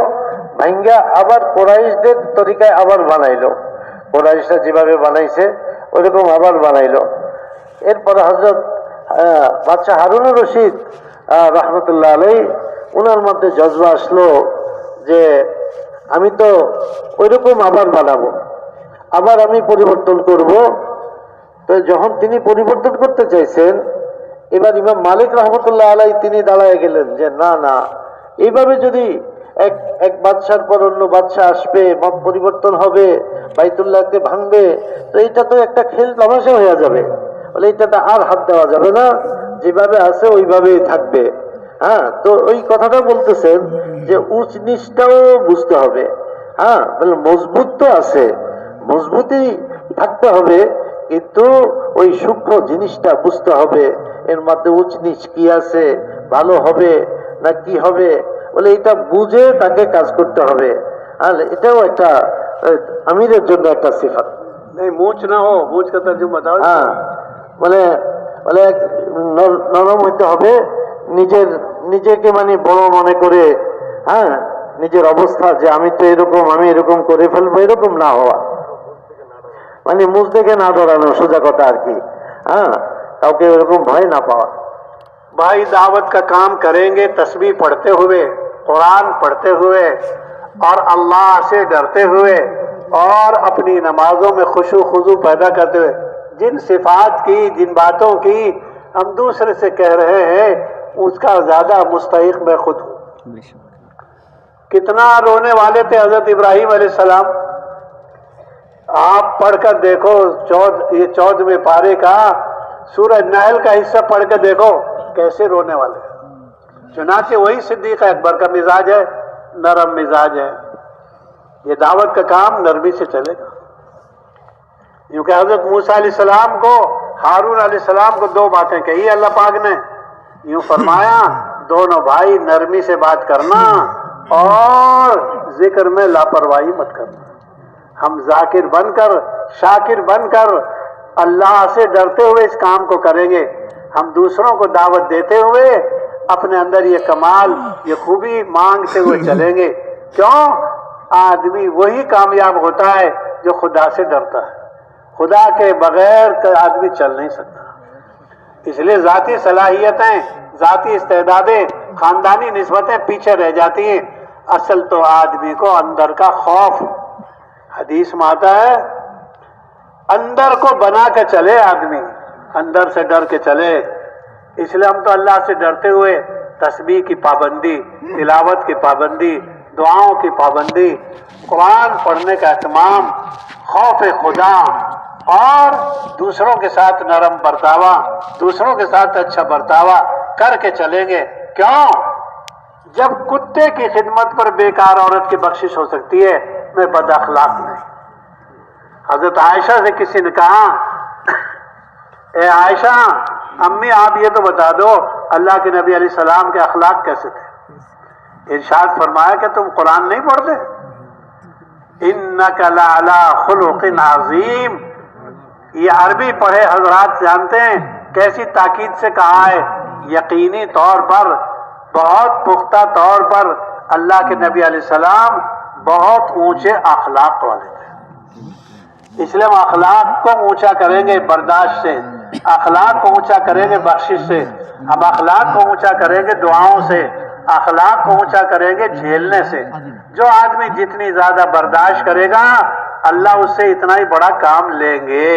ভাঙ্গা আবার কোরাইশদের তরিকায় আবার বানাইলো, কোরাইশরা যেভাবে বানাইছে ওইরকম আবার বানাইলো। এরপরে হযরত বাদশাহ হারুনুর রশিদ রহমতুল্লাহ আলাইহি ওনার মধ্যে জজবা আসলো যে আমি তো ওইরকম আবার বানাবো, আবার আমি পরিবর্তন করব। তো যখন তিনি পরিবর্তন করতে চাইছেন, এবার ইমাম মালিক রহমতুল্লাহ আলাইহি তিনি দাঁড়ায় গেলেন যে না না, এইভাবে যদি এক বাদশার পর অন্য বাদশা আসবে, মত পরিবর্তন হবে, বাইতুল্লাহকে ভাঙবে, তো এটা তো একটা খেল তামাশা হয়ে যাবে। বলে এটাতে আর হাত দেওয়া যাবে না, যেভাবে আছে ওইভাবেই থাকবে। হ্যাঁ, তো ওই কথাটা বলতেছেন যে উচ্চ নিচটাও বুঝতে হবে। হ্যাঁ, বলে মজবুত তো আছে, মজবুতই থাকতে হবে, কিন্তু ওই সূক্ষ্ম জিনিসটা বুঝতে হবে, এর মধ্যে উচ্চ নিচ কি আছে, ভালো হবে না কি হবে, বলে এটা বুঝে তাকে কাজ করতে হবে। আর এটাও একটা আমিরের জন্য একটা সিফাত। नहीं मूछ ना हो, मूछ का तर्जुमा बताओ। হ্যাঁ, বলে বলে নরম হইতে হবে, নিজেকে মানে বড় মনে করে, হ্যাঁ, নিজের অবস্থা যে আমি তো এরকম, আমি এরকম করে ফেলবো, এরকম না হওয়া, মানে মুখ দেখে না ধরানো, সোজা কথা আর কি। হ্যাঁ, কাউকে এরকম ভয় না পাওয়া। भाई दावत का काम करेंगे तस्बीह पढ़ते हुए, कुरान पढ़ते हुए और अल्लाह से डरते हुए और अपनी नमाजों में खुशू खुजू पैदा करते हुए, जिन सिफात की, जिन बातों की हम दूसरे से कह रहे हैं, उसका ज्यादा मुस्तहिक मैं खुद हूं। कितना रोने वाले थे हजरत इब्राहिम अलैहिस्सलाम, आप पढ़कर देखो। ये 14वें पारे का सूरह नहल का हिस्सा पढ़ कर देखो कैसे रोने वाले। चुनाचे वही सिद्दीक अकबर का मिजाज है, नरम मिजाज है। ये दावत का काम नरमी से चलेगा। यूं कि हजरत मूसा अलैहिस्सलाम को, हारून अलैहिस्सलाम को दो बातें कही अल्लाह पाक ने, यूं फरमाया दोनों भाई नरमी से बात करना और जिक्र में लापरवाही मत करना। हम जाकिर बनकर, शाकिर बनकर, अल्लाह से डरते हुए इस काम को करेंगे। हम दूसरों को दावत देते हुए अपने अंदर ये कमाल, ये खूबी मांगते हुए चलेंगे। क्यों? आदमी वही कामयाब होता है जो खुदा से डरता है। खुदा के बगैर आदमी चल नहीं सकता। इसलिए जाती सलाहियतें, जाती इस्तेदादें, खानदानी निस्बतें पीछे रह जाती हैं। असल तो आदमी को अंदर का खौफ, हदीस में आता है, अंदर को बना के चले आदमी, अंदर से डर के चले। इसलिए हम तो अल्लाह से डरते हुए तस्बीह की पाबंदी, तिलावत की पाबंदी, दुआओं की पाबंदी, कुरान पढ़ने का एहतमाम, खौफ खुदा और दूसरों के साथ नरम बर्तावा, दूसरों के साथ अच्छा बर्तावा करके चलेंगे। क्यों? जब कुत्ते की खिदमत पर बेकार औरत की बख्शिश हो सकती है, मैं बद अखलाक नहीं। हजरत आयशा से किसी ने कहा, ए आयशा, अम्मी आप ये तो बता दो अल्लाह के नबी अलैहि सलाम के अखलाक कैसे थे? इरशाद फरमाया कि तुम कुरान नहीं पढ़ते? इन्नका लअला खुलुकिन अज़ीम। ये अरबी पढ़े हजरात जानते हैं कैसी ताकीद से कहा है। यकीनी तौर पर, बहुत पुख्ता तौर पर अल्लाह के नबी अलैहि सलाम बहुत ऊंचे अखलाक वाले थे। इसलिए हम अखलाक को ऊंचा करेंगे बर्दाश्त से, अखलाक को ऊंचा करेंगे बख्शिश से, हम अखलाक को ऊंचा करेंगे दुआओं से, अखलाक को ऊंचा करेंगे झेलने से। जो आदमी जितनी ज्यादा बर्दाश्त करेगा, अल्लाह उससे इतना ही बड़ा काम लेंगे।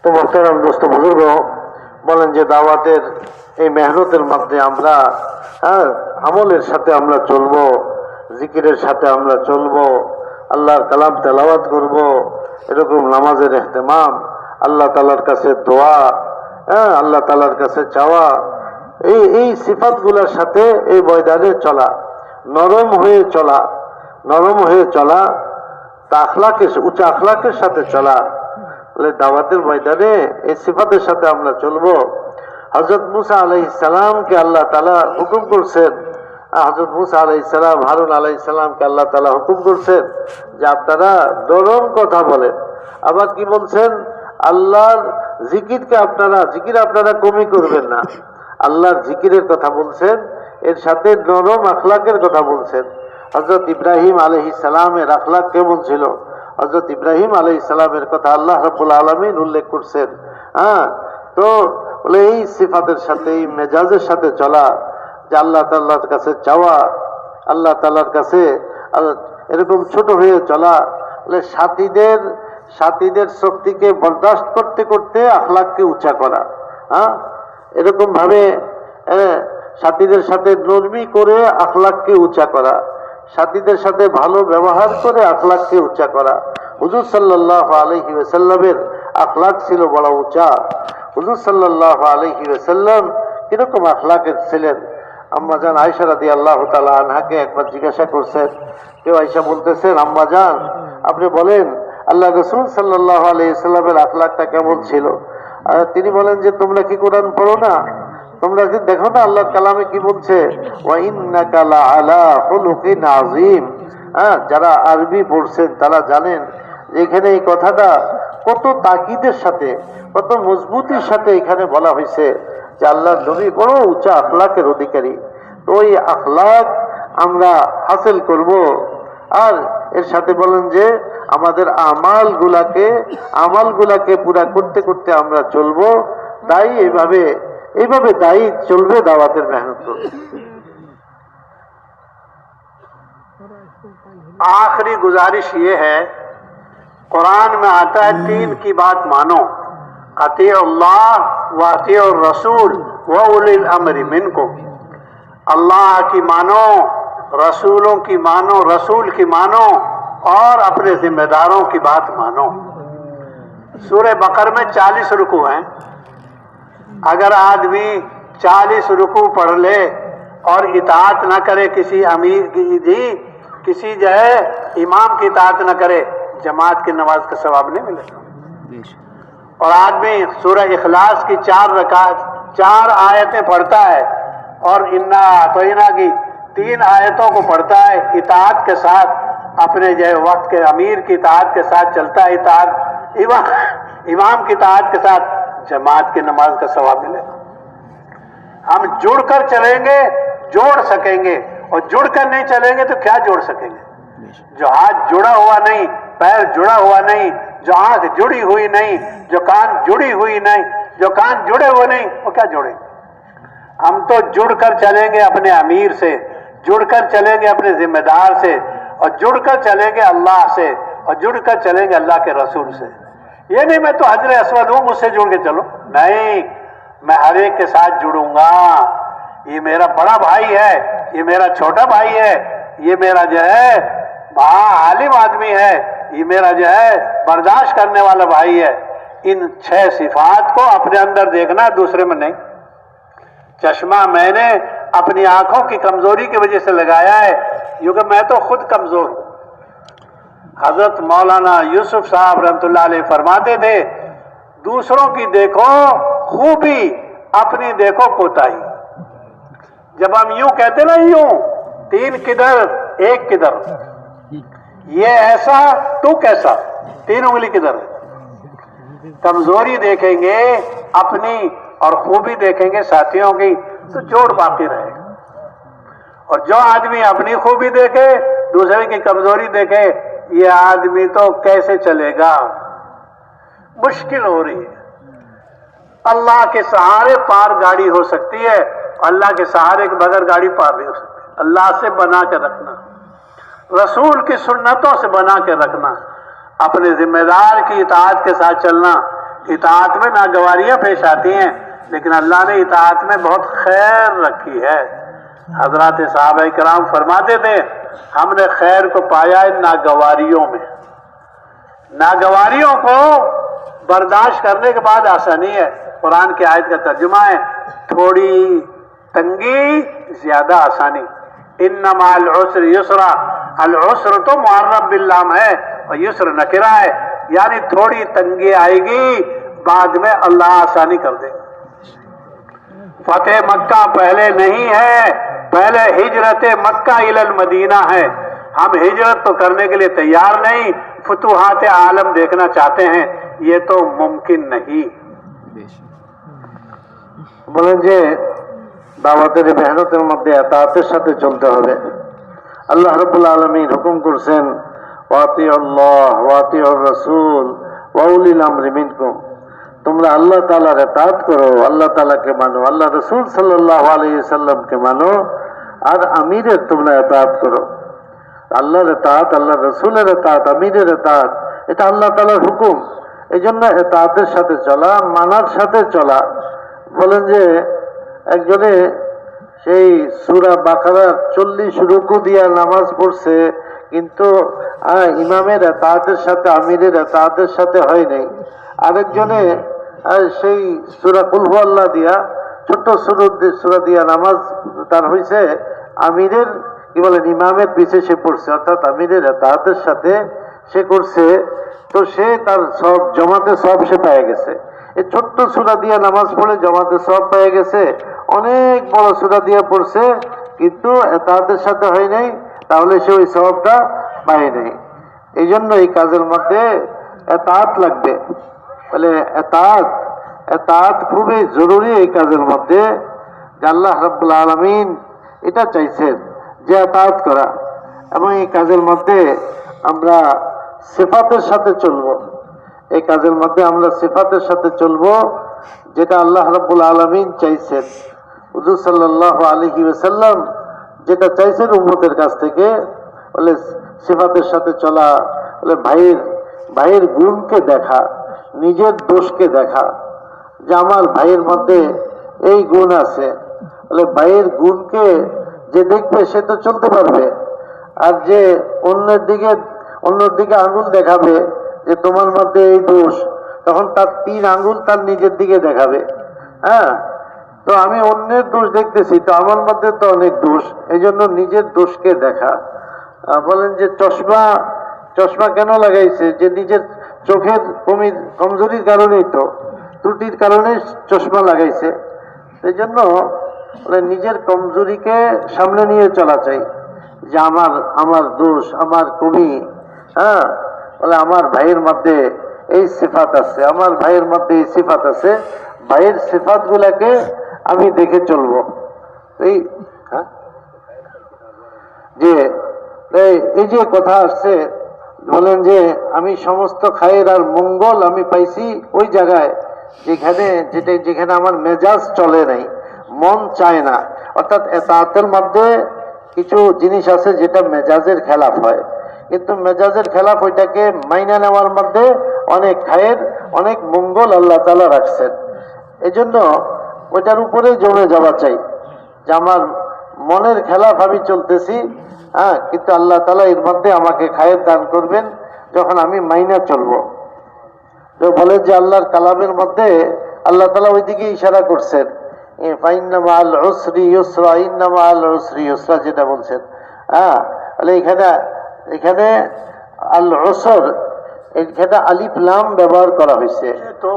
তো মোহতারাম দোস্ত বুজুর্গ, বলেন যে দাওয়াতের এই মেহনতের মধ্যে আমরা আমলের সাথে আমরা চলবো, জিকিরের সাথে আমরা চলবো, আল্লাহর কালাম তেলাওয়াত করব, এরকম নামাজের ইহতিমাম, আল্লাহ তাআলার কাছে দোয়া, আল্লাহ তাআলার কাছে চাওয়া, এই সিফাতগুলোর সাথে এই ময়দানে চলা, নরম হয়ে চলা, নরম হয়ে চলা, তা আখলাকের, উচ্চ আখলাকের সাথে চলা। বলে দাওয়াতের ময়দানে এই সিফাতের সাথে আমরা চলবো। হযরত মুসা আলাইহিস সালামকে আল্লাহ তাআলা হুকুম করছেন, হযরত মুসা আলাইহিস সালাম, হারুন আলাইহিস সালামকে আল্লাহ তাআলা হুকুম করছেন যে আপনারা নরম কথা বলেন। আবার কি বলছেন? আল্লাহর জিকির আপনারা কমই করবেন না। আল্লাহর জিকিরের কথা বলছেন, এর সাথে নরম আখলাকের কথা বলছেন। হযরত ইব্রাহিম আলাইহিস সালামের আখলাক কেমন ছিল? হযরত ইব্রাহিম আলাইহিস সালামের কথা আল্লাহ রাব্বুল আলামিন উল্লেখ করছেন। তো বলে এই সিফাতের সাথে, এই মেজাজের সাথে চলা, যে আল্লাহ তাআলার কাছে চাওয়া, আল্লাহ তাআলার কাছে এরকম ছোট হয়ে চলা, বলে সাথীদের শক্তিকে বরদাস্ত করতে করতে আখলাককে উঁচা করা। এরকম ভাবে সাথীদের সাথে নরমি করে আখলাককে উঁচা করা, সাথীদের সাথে ভালো ব্যবহার করে আখলাককে উঁচা করা। হুজুর সাল্লাল্লাহু আলাইহি ওয়াসাল্লামের আখলাক ছিল বড় উঁচা। হুজুর সাল্লাল্লাহু আলাইহি ওয়াসাল্লাম কিরকম আখলাকের ছিলেন? আম্মাজান আয়েশা রাদিয়াল্লাহু তাআলা আনহাকে একবার জিজ্ঞাসা করছেন। কেউ আয়েশা বলতেছেন, আম্মাজান আপনি বলেন আল্লাহ রাসূল সাল্লাল্লাহু আলাইহি ওয়াসাল্লামের আখলাকটা কেমন ছিল? তিনি বলেন যে তোমরা কি কোরআন পড়ো না? তোমরা কি দেখো না আল্লাহর কালামে কি বলছে? ওয়া ইন্নাকা লাআলা খুলুকিন আযীম। যারা আরবি পড়ছেন তারা জানেন যে এখানে এই কথাটা কত তাকিদের সাথে, কত মজবুতির সাথে এখানে বলা হয়েছে যে আল্লাহর নবী বড় উঁচা আখলাকের অধিকারী। তো ওই আখলাক আমরা হাসিল করব। আর এর সাথে বলেন যে আমাদের আমালগুলাকে পুরা করতে করতে আমরা চলবো। তাই এইভাবে দায়ী চলবে, দাওয়াতের মেহনত করবে। आखिरी गुजारिश ये है, कुरान में आता है 3 की बात मानो, अतीउल्लाह व अतीउर रसूल व उलिल अम्रि मिनकुम। अल्लाह की मानो, रसूलों की मानो, रसूल की मानो और अपने जिम्मेदारों की बात मानो। सूरह बकर में 40 रुकू हैं। अगर आदमी 40 रुकू पढ़ ले और इताअत न करे किसी अमीर की, किसी जो है इमाम की इताअत न करे, जमात की नमाज का सवाब नहीं मिलेगा। और आदमी सूरह इखलास की 4 आयतें पढ़ता है और इन्ना अतईना की 3 आयतों को पढ़ता है इताअत के साथ, अपने जो वक्त के अमीर की इताअत के साथ चलता है, इमाम की इताअत के साथ, जमात की नमाज का सवाब मिलेगा। हम जुड़कर चलेंगे, जोड़ सकेंगे, और जुड़कर नहीं चलेंगे तो क्या जोड़ सकेंगे? जो हाथ जुड़ा हुआ नहीं, पैर जुड़ा हुआ नहीं, जो आंख जुड़ी हुई नहीं, जो कान जुड़ी हुई नहीं, जो कान जुड़े हुए नहीं, वो क्या जोड़ेंगे? हम तो जुड़कर चलेंगे अपने अमीर से, जुड़कर चलेंगे अपने जिम्मेदार से, और जुड़कर चलेंगे अल्लाह से, और जुड़कर चलेंगे अल्लाह के रसूल से। ये नहीं मैं तो हजर अस्वद हूं, मुझसे जुड़ के चलो, नहीं, मैं हर एक के साथ जुड़ूंगा। ये मेरा बड़ा भाई है, ये मेरा छोटा भाई है, ये मेरा जो है आलिम आदमी है, ये मेरा जो है बर्दाश्त करने वाला भाई है। इन 6 सिफात को अपने अंदर देखना, दूसरे में नहीं। चश्मा मैंने अपनी आंखों की कमजोरी की वजह से लगाया है, क्योंकि मैं तो खुद कमजोर हूं। हजरत मौलाना यूसुफ साहब रहमतुल्लाह अलैह फरमाते थे, दूसरों की देखो खूबी, अपनी देखो कोताही। जब हम यूं कहते ना, यूं 3 किधर 1 किधर, ये ऐसा तू कैसा, 3 उंगली किधर है। कमजोरी देखेंगे अपनी और खूबी देखेंगे साथियों की, तो जोड़ बाकी रहेगा। और जो आदमी अपनी खूबी देखे, दूसरे की कमजोरी देखे, ये आदमी तो कैसे चलेगा? मुश्किल हो रही है। अल्लाह के सहारे पार गाड़ी हो सकती है, अल्लाह के सहारे के बगैर गाड़ी पार नहीं हो सकती। अल्लाह से बना के रखना, रसूल की सुन्नतों से बना के रखना, अपने जिम्मेदार की इताअत के साथ चलना। इताअत में नागवारियां पेश आती हैं, लेकिन अल्लाह ने इताअत में बहुत खैर रखी है। हजरत साहबा इकराम फरमाते थे, हमने खैर को पाया इन नागवारियों में। नागवारियों को बर्दाश्त करने के बाद आसानी है। कुरान की आयत का तर्जुमा है, थोड़ी तंगी ज्यादा आसानी। इन्ना माल उसर युसरा, अल उसर तो मुअर्रब बिल्लाम है और युसर नकिरा है, यानी थोड़ी तंगी आएगी, बाद में अल्लाह आसानी कर देगा। फतेह मक्का पहले नहीं है, पहले हिजरत मक्का इलल मदीना है। हम हिजरत तो करने के लिए तैयार नहीं, फुतुहात आलम देखना चाहते हैं, ये तो मुमकिन नहीं। বলেন যে দাওয়াতের মেহনতের মধ্যে তাআতের সাথে চলতে হবে। আল্লাহ রাব্বুল আলামিন হুকুম করছেন ওয়াতিউল্লাহ ওয়াতিউর রাসূল ওয়া উলিল আমরি মিনকুম, তোমরা আল্লাহ তাআলার ইতাআত করো, আল্লাহ তাআলাকে মানো, আল্লাহ রাসূল সাল্লাল্লাহু আলাইহি সাল্লামকে মানো, আর আমিরের তোমরা ইতাআত করো। আল্লাহর ইতাআত, আল্লাহ রাসূলের ইতাআত, আমিরের ইতাআত, এটা আল্লাহ তাআলার হুকুম। এই জন্য ইতাআতের সাথে চলা, মানার সাথে চলা। বলেন যে একজনে সেই সূরা বাকারার 40 রুকু দিয়া নামাজ পড়ছে, কিন্তু ইমামের ইতাআতের সাথে, আমিরের ইতাআতের সাথে হয় নাই। আরেকজনে সেই সূরা কুল হুয়াল্লাহ দিয়া, ছোট্ট সূরা দিয়া নামাজ তার হয়েছে, আমিরের কি বলেন ইমামের পিছে সে পড়ছে, অর্থাৎ আমিরের ইতাআতের সাথে সে করছে, তো সে তার সব জমাতে সব সে পেয়ে গেছে। এই ছোট্ট সূরা দিয়া নামাজ পড়ে জমাতে সব পেয়ে গেছে, অনেক বড় সূরা দিয়া পড়ছে কিন্তু ইতাআতের সাথে হয় নাই, তাহলে সে ওই সওয়াবটা পায় নাই। এই জন্য এই কাজের মধ্যে ইতাআত লাগবে। বলে ইতাআত খুবই জরুরি এই কাজের মধ্যে। যে আল্লাহ রাব্বুল আলামিন এটা চাইছেন যে ইতাআত করা, এবং এই কাজের মধ্যে আমরা সিফাতের সাথে চলবো। এই কাজের মধ্যে আমরা সিফাতের সাথে চলবো, যেটা আল্লাহ রাব্বুল আলামিন চাইছেন। হুজুর সাল্লাল্লাহু আলাইহি ওয়াসাল্লাম যেটা চাইছেন উম্মতের কাছ থেকে, বলে সিফাতের সাথে চলা, বলে ভাইয়ের গুণকে দেখা, নিজের দোষকে দেখা, যে আমার ভাইয়ের মধ্যে এই গুণ আছে। বলে ভাইয়ের গুণকে যে দেখবে সে তো চলতে পারবে, আর যে অন্যের দিকে আঙ্গুল দেখাবে যে তোমার মধ্যে এই দোষ, তখন তার 3 আঙ্গুল তার নিজের দিকে দেখাবে। হ্যাঁ, তো আমি অন্যের দোষ দেখতেছি, তো আমার মধ্যে তো অনেক দোষ, এই জন্য নিজের দোষকে দেখা। বলেন যে চশমা কেন লাগাইছে? যে নিজের চোখের কমজোরির কারণেই, তো ত্রুটির কারণে চশমা লাগাইছে। এই জন্য নিজের কমজোরিকে সামনে নিয়ে চলা চাই, যে আমার দোষ, আমার কমি। হ্যাঁ, বলে আমার ভাইয়ের মধ্যে এই সিফাত আছে, আমার ভাইয়ের মধ্যে এই সিফাত আছে, ভাইয়ের সিফাত গুলাকে আমি দেখে চলবো। এই যে কথা আসছে, বলেন যে আমি সমস্ত খায়ের আর মঙ্গল আমি পাইছি ওই জায়গায় যেখানে আমার মেজাজ চলে নাই, মন চায় না। অর্থাৎ ইতাআতের মধ্যে কিছু জিনিস আছে যেটা মেজাজের খেলাফ হয়, কিন্তু মেজাজের খেলাফ ওইটাকে মাইনা নেওয়ার মধ্যে অনেক খায়ের, অনেক মঙ্গল আল্লাহ তাআলা রাখছেন। এই জন্য ওইটার উপরে জমে যাওয়া চাই, যে আমার মনের খেলাফ আমি চলতেছি, হ্যাঁ, কিন্তু আল্লাহ তাআলা এর মধ্যে আমাকে খায়ের দান করবেন যখন আমি মাইনা চলবো। তো বলে যে আল্লাহর কালামের মধ্যে আল্লাহ তাআলা ওইদিকে ইশারা করছেন, ফাইন্না মাআল উসরি ইউসরা, ইন্না মাআল উসরি ইউসরা, যেটা বলছেন। হ্যাঁ, তাহলে এখানে আল উসর, এখানে আলিফ লাম ব্যবহার করা হয়েছে,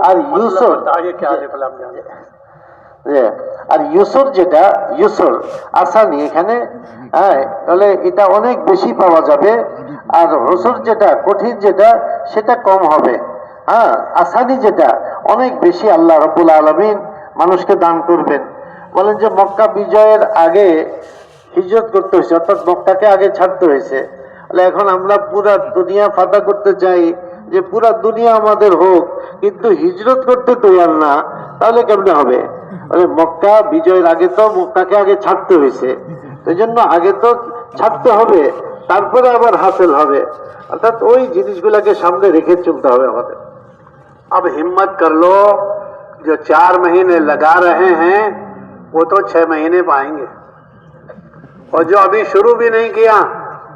আর ইউসর, আর ইউসর যেটা ইউসর আসানি এখানে, হ্যাঁ, তাহলে এটা অনেক বেশি পাওয়া যাবে, আর উসর যেটা কঠিন যেটা সেটা কম হবে। হ্যাঁ, আসানি যেটা অনেক বেশি আল্লাহ রাব্বুল আলামিন মানুষকে দান করবেন। বলেন যে মক্কা বিজয়ের আগে হিজরত করতে হয়েছে, অর্থাৎ মক্কাকে আগে ছাড়তে হয়েছে। এখন আমরা পুরা দুনিয়া ফাতা করতে চাই, যে পুরা দুনিয়া আমাদের হোক, কিন্তু হিজরত করতে তৈয়ার না, তাহলে কেমনে হবে? মক্কা বিজয়ের আগে তো মক্কাকে আগে ছাড়তে হয়েছে, এই জন্য আগে তো ছাড়তে হবে, তারপরে আবার হাসিল হবে। অর্থাৎ ওই জিনিসগুলোকে সামনে রেখে চলতে হবে আমাদের। अब हिम्मत कर लो, जो 4 महीने लगा रहे हैं वो तो 6 महीने पाएंगे, और जो अभी शुरू भी नहीं किया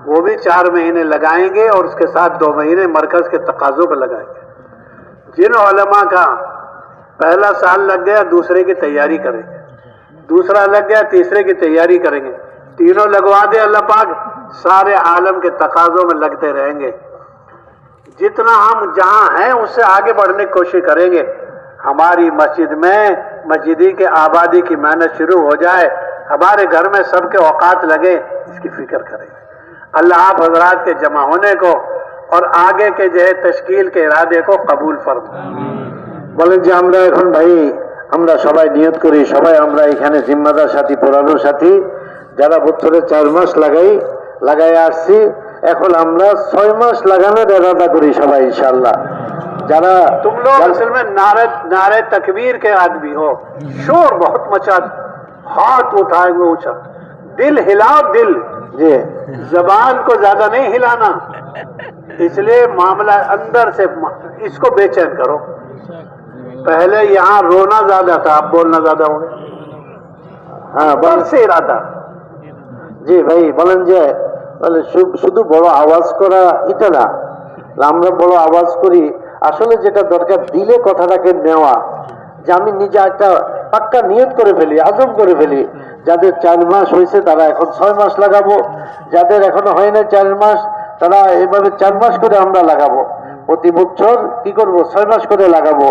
वो भी 4 महीने लगाएंगे, और उसके साथ 2 महीने मरकज के तकाजों पर लगाएंगे। जिन उलमा का पहला साल लग गया दूसरे की तैयारी करेंगे, दूसरा लग गया तीसरे की तैयारी करेंगे, तीनों लगवा दे अल्लाह पाक, सारे आलम के तकाजों में लगते रहेंगे। जितना हम जहां हैं उससे आगे बढ़ने की कोशिश करेंगे। हमारी मस्जिद में मस्जिदी के आबादी की मेहनत शुरू हो जाए, हमारे घर में सबके औकात लगे, इसकी फिक्र करें। अल्लाह आप हजरात के जमा होने को और आगे के जो है तश्कील के इरादे को कबूल फरमा। বলেন যে আমরা এখন ভাই আমরা সবাই নিয়ত করি, সবাই আমরা এখানে জিম্মাদার সাথী পড়ানোর সাথী যারা বছরে 4 মাস লাগাই আসছি, এখন আমরা 6 মাস লাগানোর ইরাদা করি সবাই ইনশাআল্লাহ। যারা तुम लोग असल में नारे तकबीर के आदमी हो, शोर बहुत मचा, हाथ उठाएंगे ऊंचा, दिल हिलाओ, दिल যে जबान को ज्यादा नहीं हिलाना, इसलिए मामला अंदर से इसको बेचैन करो। पहले यहाँ रोना ज्यादा था, अब बोलना ज्यादा हो गया। হ্যাঁ बल से इरादा, জি ভাই বলেন যে বলে শুধু বড় আওয়াজ করা এটা না, আমরা বড় আওয়াজ করি, আসলে যেটা দরকার দিলে কথাটাকে নেওয়া, যে আমি নিজে একটা পাক্কা নিয়ত করে ফেলি, আজম করে ফেলি, যাদের 4 মাস হয়েছে তারা এখন 6 মাস লাগাবো, যাদের এখনো হয় না 4 মাস তারা এভাবে 4 মাস করে আমরা লাগাবো, প্রতি বছর কি করব 6 মাস করে লাগাবো।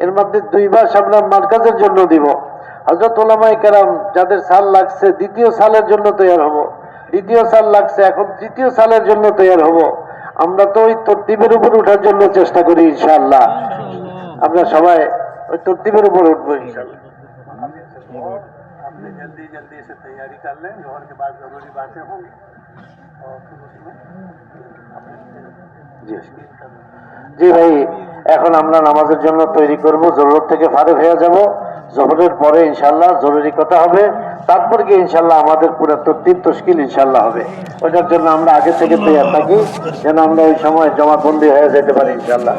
এর মধ্যে 2 মাস আমরা মার্কাজের জন্য দিব। হযরত উলামায়ে কেরাম যাদের সাল লাগছে দ্বিতীয় সালের জন্য তৈরি হব, দ্বিতীয় সাল লাগছে এখন তৃতীয় সালের জন্য তৈরি হব। আমরা তো ওই তরতিবের উপর ওঠার জন্য চেষ্টা করি ইনশাআল্লাহ। আমরা সবাই ওই তরতিবের উপর উঠবো ইনশাআল্লাহ। आपने जल्दी जल्दी से तैयारी कर लें, जोहर के बाद जरूरी बातें होंगी और फिर उसमें জি জি ভাই, এখন আমরা নামাজের জন্য তৈরি করব, জরুরত থেকে ফারেক হয়ে যাব। জোহরের পরে ইনশাআল্লাহ জরুরি কথা হবে, তারপর গিয়ে ইনশাআল্লাহ আমাদের পুরো তরতিব তশকিল ইনশাআল্লাহ হবে। ওটার জন্য আমরা আগে থেকে তৈরি থাকি, যেন আমরা ওই সময় জমাবন্দি হয়ে যেতে পারি ইনশাআল্লাহ।